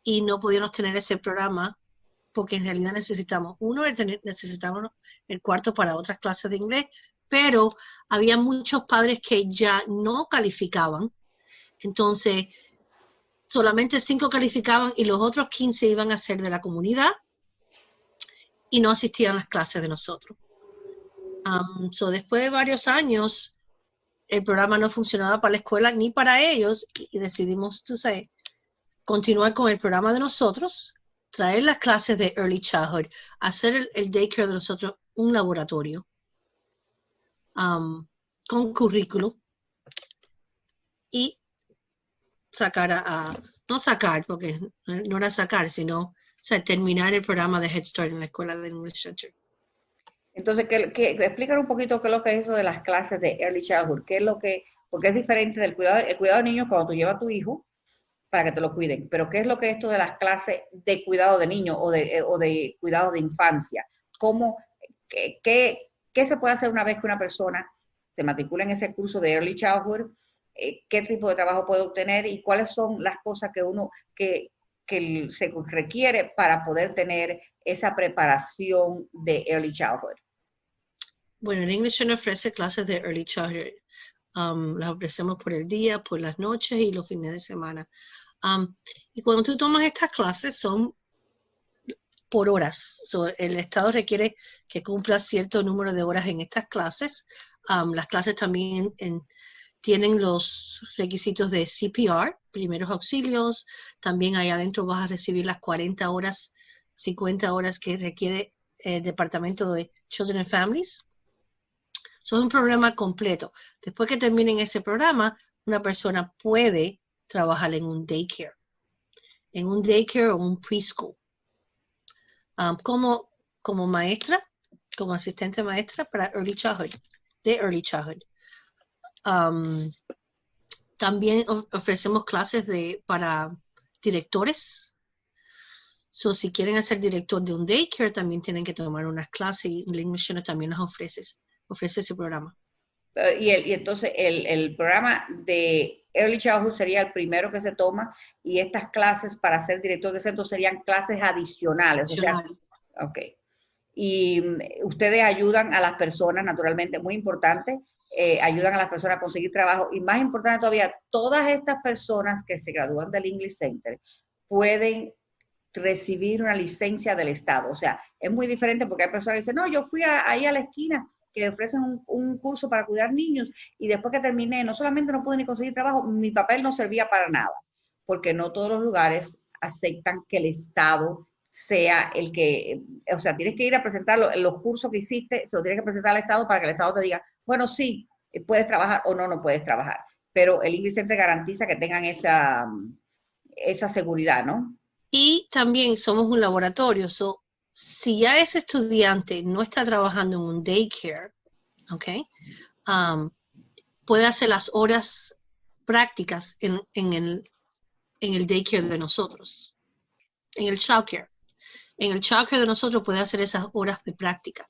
y no pudimos tener ese programa porque en realidad necesitamos el cuarto para otras clases de inglés, pero había muchos padres que ya no calificaban. Entonces solamente 5 calificaban y los otros 15 iban a ser de la comunidad y no asistían a las clases de nosotros. Después de varios años, el programa no funcionaba para la escuela ni para ellos y decidimos, continuar con el programa de nosotros, traer las clases de Early Childhood, hacer el daycare de nosotros un laboratorio con currículo y no sacar, porque no era sacar, sino terminar el programa de Head Start en la escuela de English Center. Entonces, explícanos un poquito qué es lo que es eso de las clases de Early Childhood, porque es diferente del cuidado de niños cuando tú llevas a tu hijo para que te lo cuiden, pero qué es lo que es esto de las clases de cuidado de niños o de cuidado de infancia. ¿Qué se puede hacer una vez que una persona se matricula en ese curso de Early Childhood? ¿Qué tipo de trabajo puede obtener y cuáles son las cosas que se requiere para poder tener esa preparación de Early Childhood? Bueno, el English Center ofrece clases de Early Childhood. Las ofrecemos por el día, por las noches y los fines de semana. Y cuando tú tomas estas clases son por horas. El Estado requiere que cumplas cierto número de horas en estas clases. Las clases también tienen los requisitos de CPR, primeros auxilios. También ahí adentro vas a recibir las 40 horas, 50 horas que requiere el Departamento de Children and Families. Es un programa completo. Después que terminen ese programa, una persona puede trabajar en un daycare o un preschool. Como maestra, como asistente maestra para Early Childhood. También ofrecemos clases para directores. Si quieren ser director de un daycare, también tienen que tomar unas clases y el English Center también las ofrece ese programa. Y entonces el programa de Early Childhood sería el primero que se toma y estas clases para ser director de centro serían clases adicionales. Ok. Y ustedes ayudan a las personas, naturalmente, muy importante, ayudan a las personas a conseguir trabajo y más importante todavía, todas estas personas que se gradúan del English Center pueden recibir una licencia del Estado. O sea, es muy diferente porque hay personas que dicen, no, yo fui ahí a la esquina que ofrecen un curso para cuidar niños y después que terminé, no solamente no pude ni conseguir trabajo, mi papel no servía para nada, porque no todos los lugares aceptan que el Estado sea el que, o sea, tienes que ir a presentar los cursos que hiciste, se lo tienes que presentar al Estado para que el Estado te diga, bueno, sí, puedes trabajar o no puedes trabajar. Pero el English Center garantiza que tengan esa seguridad, ¿no? Y también somos un laboratorio, si ya ese estudiante no está trabajando en un daycare, ¿ok? Puede hacer las horas prácticas en el daycare de nosotros, en el childcare. En el childcare de nosotros puede hacer esas horas de práctica,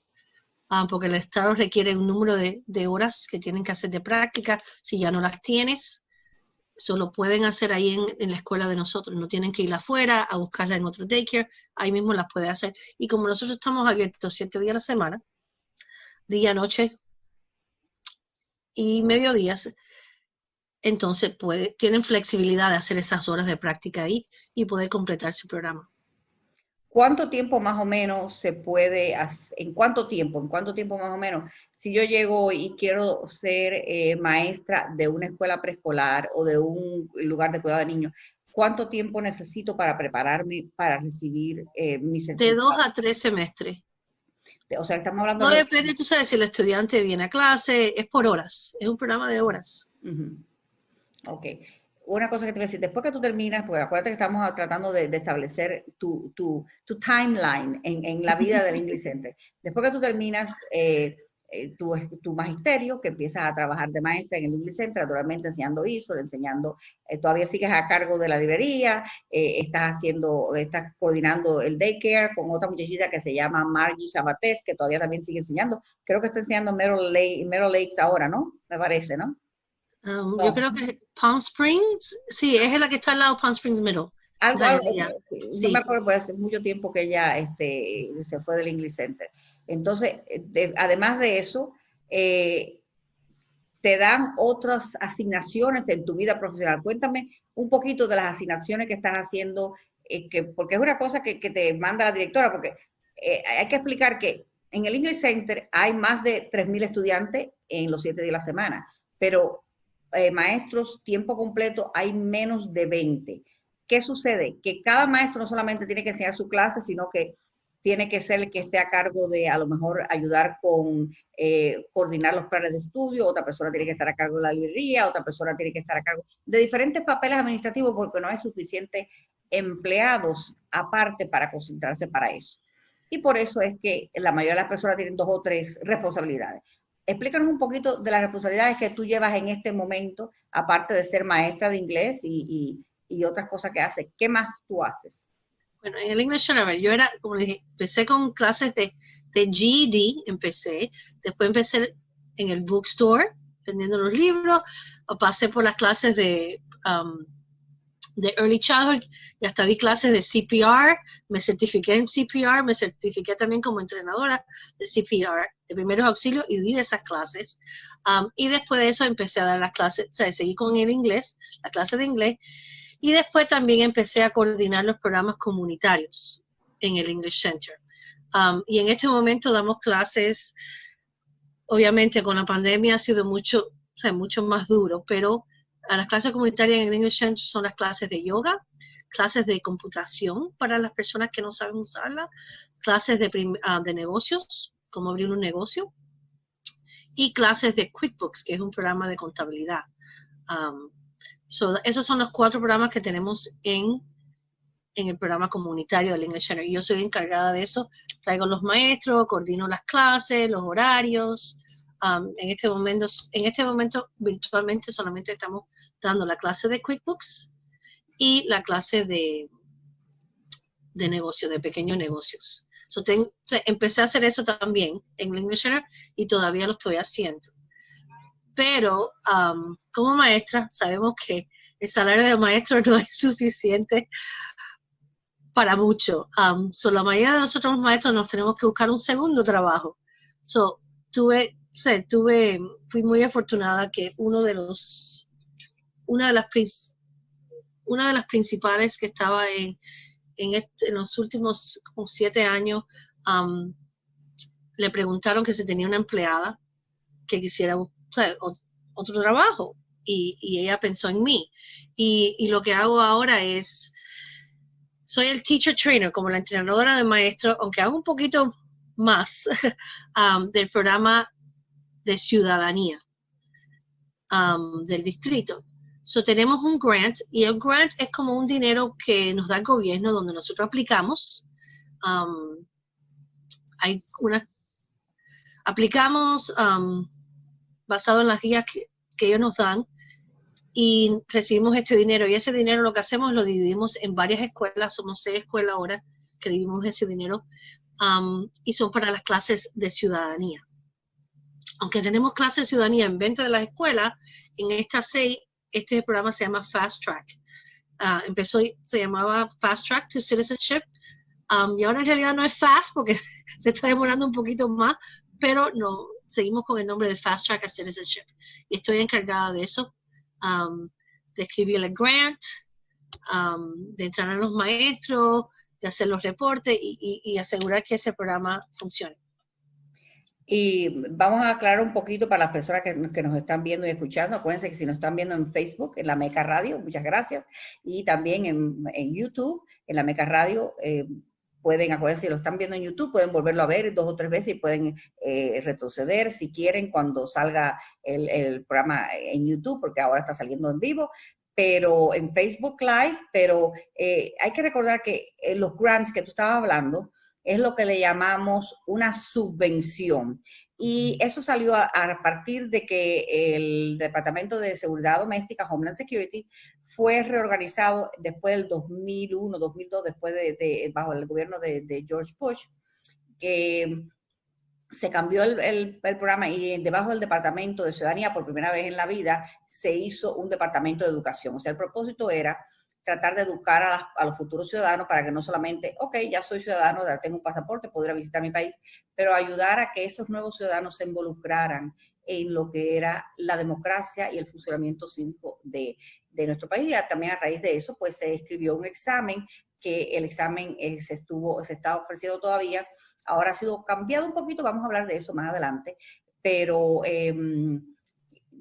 porque el Estado requiere un número de horas que tienen que hacer de práctica. Si ya no las tienes, solo pueden hacer ahí en la escuela de nosotros, no tienen que ir afuera a buscarla en otro daycare, ahí mismo las puede hacer. Y como nosotros estamos abiertos 7 días a la semana, día, noche y mediodías, entonces tienen flexibilidad de hacer esas horas de práctica ahí y poder completar su programa. ¿Cuánto tiempo más o menos se puede hacer? ¿En cuánto tiempo más o menos? Si yo llego y quiero ser maestra de una escuela preescolar o de un lugar de cuidado de niños, ¿cuánto tiempo necesito para prepararme para recibir mi certificado? De 2 a 3 semestres. O sea, estamos hablando no depende, tú sabes, si el estudiante viene a clase, es por horas, es un programa de horas. Ok. Una cosa que te voy a decir, después que tú terminas, porque acuérdate que estamos tratando de establecer tu timeline en la vida del English Center. Después que tú terminas tu magisterio, que empiezas a trabajar de maestra en el English Center, naturalmente enseñando ISO, todavía sigues a cargo de la librería, estás coordinando el daycare con otra muchachita que se llama Margie Sabatés, que todavía también sigue enseñando. Creo que está enseñando Meadow Lakes ahora, ¿no? Me parece, ¿no? Yo creo que Palm Springs, sí, es la que está al lado de Palm Springs Middle. Sí. No me acuerdo, pues hace mucho tiempo que ella se fue del English Center. Entonces, además de eso, te dan otras asignaciones en tu vida profesional. Cuéntame un poquito de las asignaciones que estás haciendo, porque es una cosa que te manda la directora, porque hay que explicar que en el English Center hay más de 3,000 estudiantes en los 7 días de la semana, pero maestros tiempo completo hay menos de 20. ¿Qué sucede? Que cada maestro no solamente tiene que enseñar su clase, sino que tiene que ser el que esté a cargo de, a lo mejor, ayudar con coordinar los planes de estudio, otra persona tiene que estar a cargo de la librería, otra persona tiene que estar a cargo de diferentes papeles administrativos porque no hay suficientes empleados aparte para concentrarse para eso. Y por eso es que la mayoría de las personas tienen 2 o 3 responsabilidades. Explícanos un poquito de las responsabilidades que tú llevas en este momento, aparte de ser maestra de inglés y otras cosas que haces. ¿Qué más tú haces? Bueno, en el English Center, yo era, como les dije, empecé con clases de GED, después empecé en el bookstore, vendiendo los libros, pasé por las clases de Early Childhood y hasta di clases de CPR, me certifiqué en CPR, me certifiqué también como entrenadora de CPR, de primeros auxilios, y di esas clases. Y después de eso empecé a dar las clases, o sea, seguí con el inglés, la clase de inglés, y después también empecé a coordinar los programas comunitarios en el English Center. Y en este momento damos clases, obviamente con la pandemia ha sido mucho más duro, pero a las clases comunitarias en el English Center son las clases de yoga, clases de computación para las personas que no saben usarla, clases de negocios, cómo abrir un negocio, y clases de QuickBooks, que es un programa de contabilidad. Esos son los 4 programas que tenemos en el programa comunitario del English Center. Yo soy encargada de eso, traigo los maestros, coordino las clases, los horarios. En este momento virtualmente solamente estamos dando la clase de QuickBooks y la clase de negocios, de pequeños negocios. Empecé a hacer eso también en el English Center y todavía lo estoy haciendo. Pero como maestra sabemos que el salario de maestro no es suficiente para mucho. La mayoría de nosotros los maestros nos tenemos que buscar un segundo trabajo. Tuve sé, fui muy afortunada que una de las principales que estaba en los últimos como 7 años, le preguntaron que si tenía una empleada que quisiera, o sea, otro trabajo, y ella pensó en mí. Y lo que hago ahora es, soy el teacher trainer, como la entrenadora de maestros, aunque hago un poquito más del programa de ciudadanía del distrito. So, tenemos un grant, y el grant es como un dinero que nos da el gobierno donde nosotros aplicamos. Aplicamos basado en las guías que ellos nos dan, y recibimos este dinero, y ese dinero lo que hacemos lo dividimos en varias escuelas. Somos 6 escuelas ahora que dividimos ese dinero, y son para las clases de ciudadanía. Aunque tenemos clases de ciudadanía en 20 de las escuelas, en estas 6, este programa se llama Fast Track. Se llamaba Fast Track to Citizenship, y ahora en realidad no es fast porque se está demorando un poquito más, pero no, seguimos con el nombre de Fast Track a Citizenship. Y estoy encargada de eso, de escribir el grant, de entrenar a los maestros, de hacer los reportes y asegurar que ese programa funcione. Y vamos a aclarar un poquito para las personas que nos están viendo y escuchando. Acuérdense que si nos están viendo en Facebook, en la Meca Radio, muchas gracias. Y también en YouTube, en la Meca Radio, acuérdense, si lo están viendo en YouTube, pueden volverlo a ver 2 o 3 veces y pueden retroceder si quieren cuando salga el programa en YouTube, porque ahora está saliendo en vivo, pero en Facebook Live. Pero hay que recordar que los grants que tú estabas hablando es lo que le llamamos una subvención. Y eso salió a partir de que el Departamento de Seguridad Doméstica, Homeland Security, fue reorganizado después del 2001, 2002, después bajo el gobierno de George Bush, que se cambió el programa, y debajo del Departamento de Ciudadanía, por primera vez en la vida, se hizo un Departamento de Educación. O sea, el propósito era tratar de educar a los futuros ciudadanos para que no solamente, ok, ya soy ciudadano, tengo un pasaporte, puedo ir a visitar mi país, pero ayudar a que esos nuevos ciudadanos se involucraran en lo que era la democracia y el funcionamiento cívico de nuestro país. Y también a raíz de eso, pues se escribió un examen, que el examen se está ofreciendo todavía. Ahora ha sido cambiado un poquito, vamos a hablar de eso más adelante, pero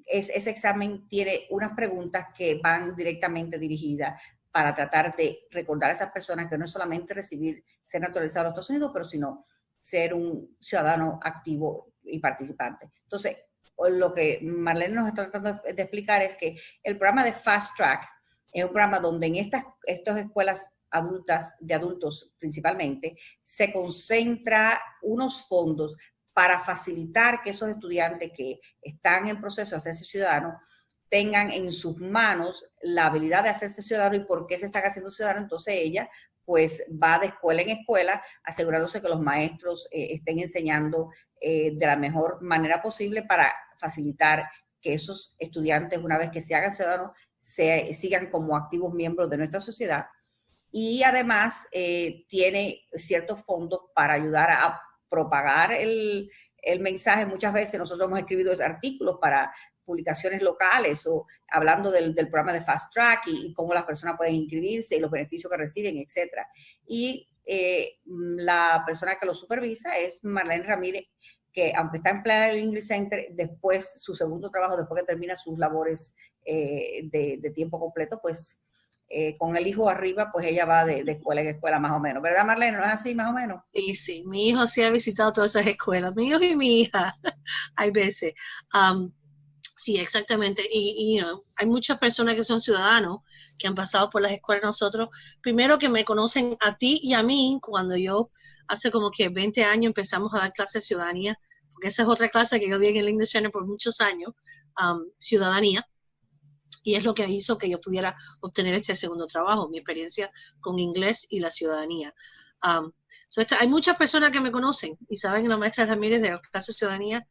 ese examen tiene unas preguntas que van directamente dirigidas para tratar de recordar a esas personas que no es solamente ser naturalizado en los Estados Unidos, pero sino ser un ciudadano activo y participante. Entonces, lo que Marlene nos está tratando de explicar es que el programa de Fast Track es un programa donde en estas escuelas adultas, de adultos principalmente, se concentra unos fondos para facilitar que esos estudiantes que están en proceso de hacerse ciudadanos tengan en sus manos la habilidad de hacerse ciudadano. ¿Y por qué se están haciendo ciudadanos? Entonces ella pues va de escuela en escuela asegurándose que los maestros estén enseñando de la mejor manera posible para facilitar que esos estudiantes, una vez que se hagan ciudadanos, sigan como activos miembros de nuestra sociedad. Y además tiene ciertos fondos para ayudar a propagar el mensaje. Muchas veces nosotros hemos escrito artículos para publicaciones locales o hablando del programa de Fast Track y cómo las personas pueden inscribirse y los beneficios que reciben, etc. Y la persona que lo supervisa es Marlene Ramírez, que aunque está empleada en el English Center, después su segundo trabajo, después que termina sus labores de tiempo completo, pues con el hijo arriba, pues ella va de escuela en escuela más o menos. ¿Verdad, Marlene? ¿No es así más o menos? Sí, sí. Mi hijo sí ha visitado todas esas escuelas. Mi hijo y mi hija, hay veces. Sí, exactamente. Y hay muchas personas que son ciudadanos que han pasado por las escuelas de nosotros. Primero que me conocen a ti y a mí cuando yo hace como que 20 años empezamos a dar clases de ciudadanía, porque esa es otra clase que yo di en el English Center por muchos años, ciudadanía. Y es lo que hizo que yo pudiera obtener este segundo trabajo, mi experiencia con inglés y la ciudadanía. Hay muchas personas que me conocen y saben la maestra Ramírez de la clase de ciudadanía.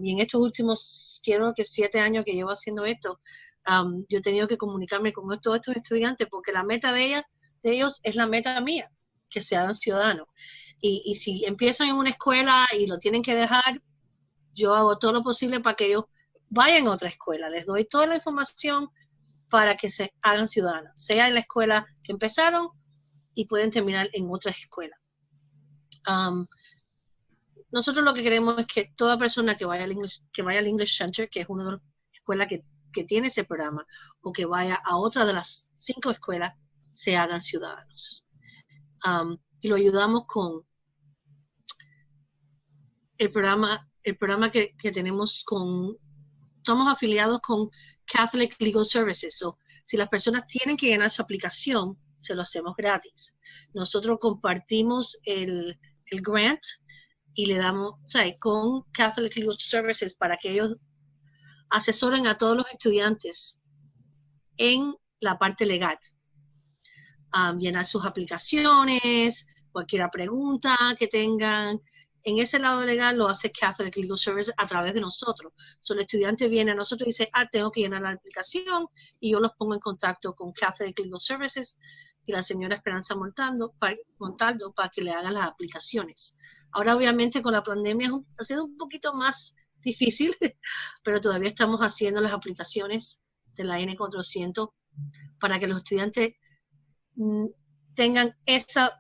Y en estos últimos, quiero que 7 años que llevo haciendo esto, yo he tenido que comunicarme con todos estos estudiantes porque la meta de ellos es la meta mía, que se hagan ciudadanos. Y si empiezan en una escuela y lo tienen que dejar, yo hago todo lo posible para que ellos vayan a otra escuela. Les doy toda la información para que se hagan ciudadanos, sea en la escuela que empezaron y pueden terminar en otra escuela. Nosotros lo que queremos es que toda persona que vaya al English Center, que es una de las escuelas que tiene ese programa, o que vaya a otra de las 5 escuelas, se hagan ciudadanos. Y lo ayudamos con el programa que tenemos estamos afiliados con Catholic Legal Services. So, si las personas tienen que llenar su aplicación, se lo hacemos gratis. Nosotros compartimos el grant y le damos, con Catholic Legal Services para que ellos asesoren a todos los estudiantes en la parte legal. Llenar sus aplicaciones, cualquier pregunta que tengan. En ese lado legal lo hace Catholic Legal Services a través de nosotros. El estudiante viene a nosotros y dice, tengo que llenar la aplicación, y yo los pongo en contacto con Catholic Legal Services y la señora Esperanza Montaldo para que le hagan las aplicaciones. Ahora, obviamente, con la pandemia ha sido un poquito más difícil, pero todavía estamos haciendo las aplicaciones de la N400 para que los estudiantes tengan esa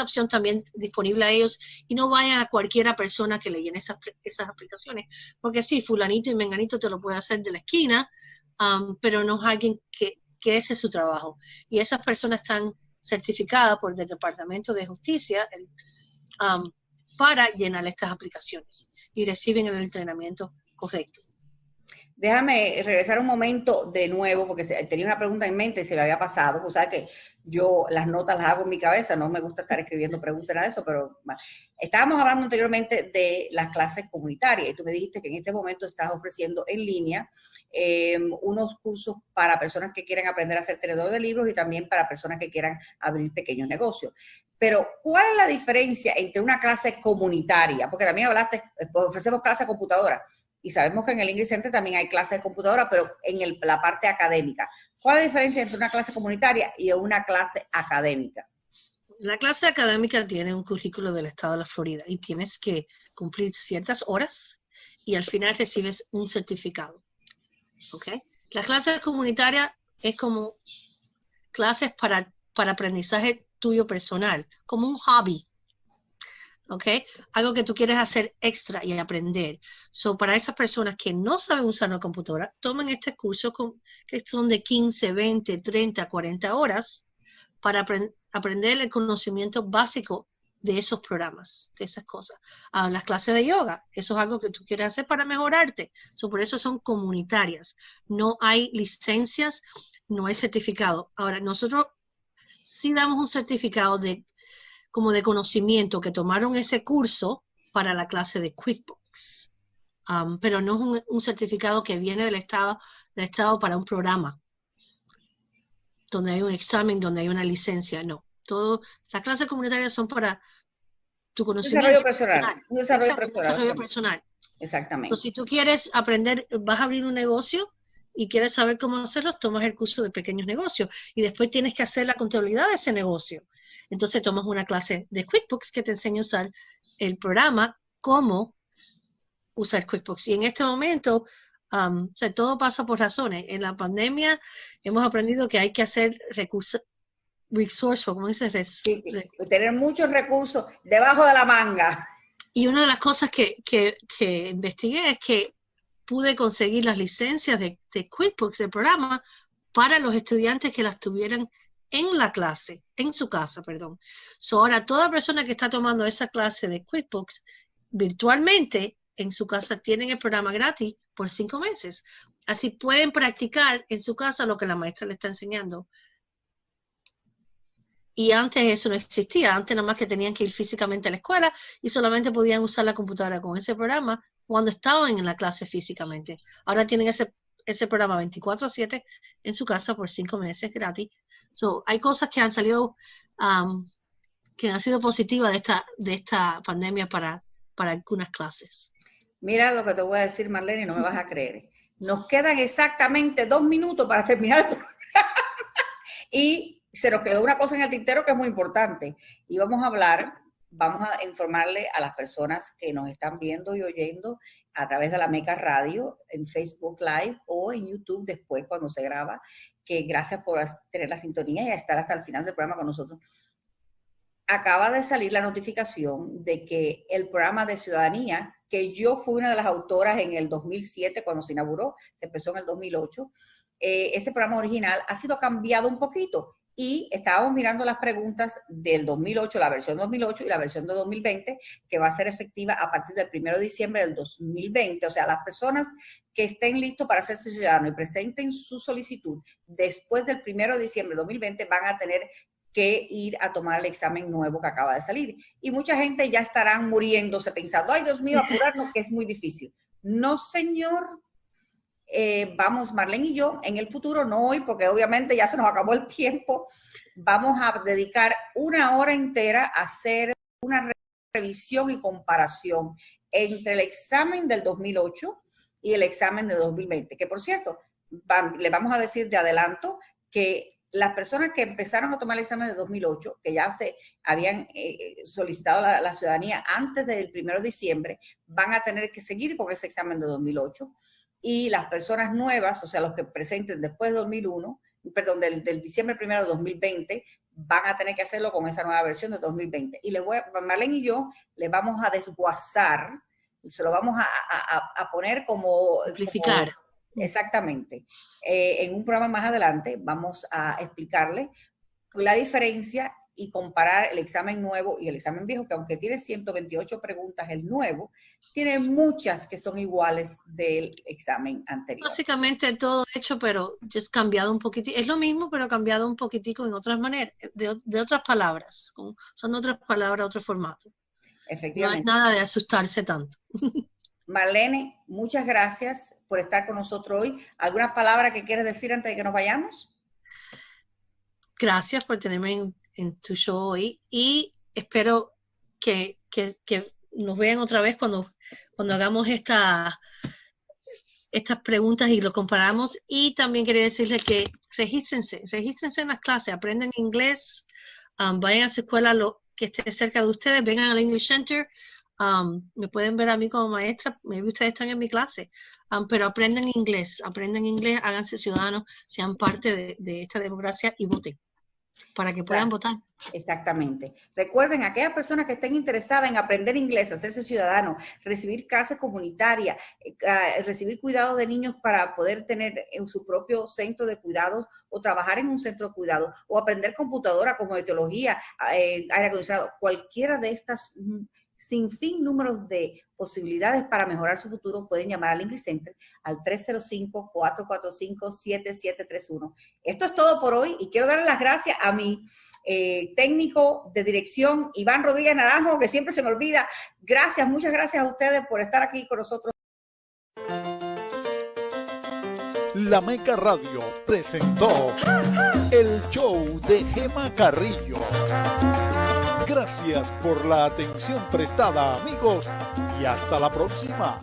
opción también disponible a ellos y no vayan a cualquiera persona que le llene esas aplicaciones. Porque sí, fulanito y menganito te lo puede hacer de la esquina, pero no es alguien que ese es su trabajo. Y esas personas están certificadas por el Departamento de Justicia para llenar estas aplicaciones y reciben el entrenamiento correcto. Déjame regresar un momento de nuevo, porque tenía una pregunta en mente y se me había pasado. Pues sabes que yo las notas las hago en mi cabeza, no me gusta estar escribiendo preguntas, nada de eso, pero estábamos hablando anteriormente de las clases comunitarias y tú me dijiste que en este momento estás ofreciendo en línea unos cursos para personas que quieran aprender a ser tenedor de libros y también para personas que quieran abrir pequeños negocios. Pero, ¿cuál es la diferencia entre una clase comunitaria? Porque también hablaste, pues ofrecemos clases de computadora. Y sabemos que en el English Center también hay clases de computadora, pero en la parte académica. ¿Cuál es la diferencia entre una clase comunitaria y una clase académica? La clase académica tiene un currículo del estado de la Florida y tienes que cumplir ciertas horas y al final recibes un certificado. ¿Okay? La clase comunitaria es como clases para aprendizaje tuyo personal, como un hobby. ¿Ok? Algo que tú quieres hacer extra y aprender. Para esas personas que no saben usar una computadora, tomen este curso que son de 15, 20, 30, 40 horas para aprender el conocimiento básico de esos programas, de esas cosas. Las clases de yoga, eso es algo que tú quieres hacer para mejorarte. Por eso son comunitarias. No hay licencias, no hay certificado. Ahora, nosotros sí damos un certificado como de conocimiento que tomaron ese curso para la clase de QuickBooks. Pero no es un certificado que viene del Estado para un programa, donde hay un examen, donde hay una licencia, no. Las clases comunitarias son para tu conocimiento. Desarrollo personal. Exactamente. Entonces, si tú quieres aprender, vas a abrir un negocio y quieres saber cómo hacerlo, tomas el curso de pequeños negocios y después tienes que hacer la contabilidad de ese negocio. Entonces tomas una clase de QuickBooks que te enseña a usar el programa, cómo usar QuickBooks. Y en este momento, todo pasa por razones. En la pandemia hemos aprendido que hay que hacer resourceful, ¿cómo dice? Tener muchos recursos debajo de la manga. Y una de las cosas que investigué es que pude conseguir las licencias de QuickBooks, del programa, para los estudiantes que las tuvieran en la clase, en su casa, perdón. Ahora, toda persona que está tomando esa clase de QuickBooks virtualmente en su casa tienen el programa gratis por 5 meses. Así pueden practicar en su casa lo que la maestra le está enseñando. Y antes eso no existía. Antes nada más que tenían que ir físicamente a la escuela y solamente podían usar la computadora con ese programa cuando estaban en la clase físicamente. Ahora tienen ese programa 24/7 en su casa por 5 meses gratis. Hay cosas que han salido, que han sido positivas de esta pandemia para algunas clases. Mira lo que te voy a decir, Marlene, y no me vas a creer. Nos quedan exactamente 2 minutos para terminar el programa. Y se nos quedó una cosa en el tintero que es muy importante. Y vamos a hablar vamos a informarle a las personas que nos están viendo y oyendo a través de la Meca Radio, en Facebook Live o en YouTube después cuando se graba, que gracias por tener la sintonía y a estar hasta el final del programa con nosotros. Acaba de salir la notificación de que el programa de ciudadanía, que yo fui una de las autoras en el 2007 cuando se inauguró, se empezó en el 2008, ese programa original ha sido cambiado un poquito y estábamos mirando las preguntas del 2008, la versión 2008 y la versión de 2020, que va a ser efectiva a partir del 1 de diciembre del 2020. O sea, las personas que estén listos para hacerse ciudadanos y presenten su solicitud después del 1 de diciembre del 2020 van a tener que ir a tomar el examen nuevo que acaba de salir. Y mucha gente ya estarán muriéndose pensando, ay, Dios mío, apurarnos, que es muy difícil. No, señor. Vamos, Marlene y yo, en el futuro, no hoy, porque obviamente ya se nos acabó el tiempo, vamos a dedicar 1 hora entera a hacer una revisión y comparación entre el examen del 2008 y el examen del 2020. Que, por cierto, le vamos a decir de adelanto que las personas que empezaron a tomar el examen de 2008, que ya se habían solicitado la ciudadanía antes del 1 de diciembre, van a tener que seguir con ese examen de 2008. Y las personas nuevas, o sea, los que presenten después de 2001, perdón, del diciembre 1 de 2020, van a tener que hacerlo con esa nueva versión de 2020. Y Marlene y yo le vamos a desguazar, se lo vamos a poner como... Simplificar. Exactamente. En un programa más adelante vamos a explicarle la diferencia y comparar el examen nuevo y el examen viejo, que aunque tiene 128 preguntas, el nuevo tiene muchas que son iguales del examen anterior. Básicamente todo hecho, pero just cambiado un poquitito. Es lo mismo, pero cambiado un poquitico en otras maneras, de otras palabras, son otras palabras, otro formato. Efectivamente. No hay nada de asustarse tanto. Marlene, muchas gracias por estar con nosotros hoy. ¿Alguna palabra que quieres decir antes de que nos vayamos? Gracias por tenerme en tu show hoy y espero que nos vean otra vez cuando hagamos estas preguntas y lo comparamos. Y también quería decirles que regístrense en las clases, aprendan inglés, vayan a su escuela que esté cerca de ustedes, vengan al English Center. Me pueden ver a mí como maestra, maybe ustedes están en mi clase, pero aprendan inglés, háganse ciudadanos, sean parte de esta democracia y voten para que puedan votar. Exactamente. Recuerden, aquellas personas que estén interesadas en aprender inglés, hacerse ciudadanos, recibir clases comunitarias, recibir cuidado de niños para poder tener en su propio centro de cuidados o trabajar en un centro de cuidados o aprender computadora como etiología, aire acondicionado, cualquiera de estas sin fin números de posibilidades para mejorar su futuro, pueden llamar al English Center al 305-445-7731. Esto es todo por hoy y quiero darle las gracias a mi técnico de dirección, Iván Rodríguez Naranjo, que siempre se me olvida. Gracias, muchas gracias a ustedes por estar aquí con nosotros. La Meca Radio presentó el show de Gema Carrillo. Gracias por la atención prestada, amigos, y hasta la próxima.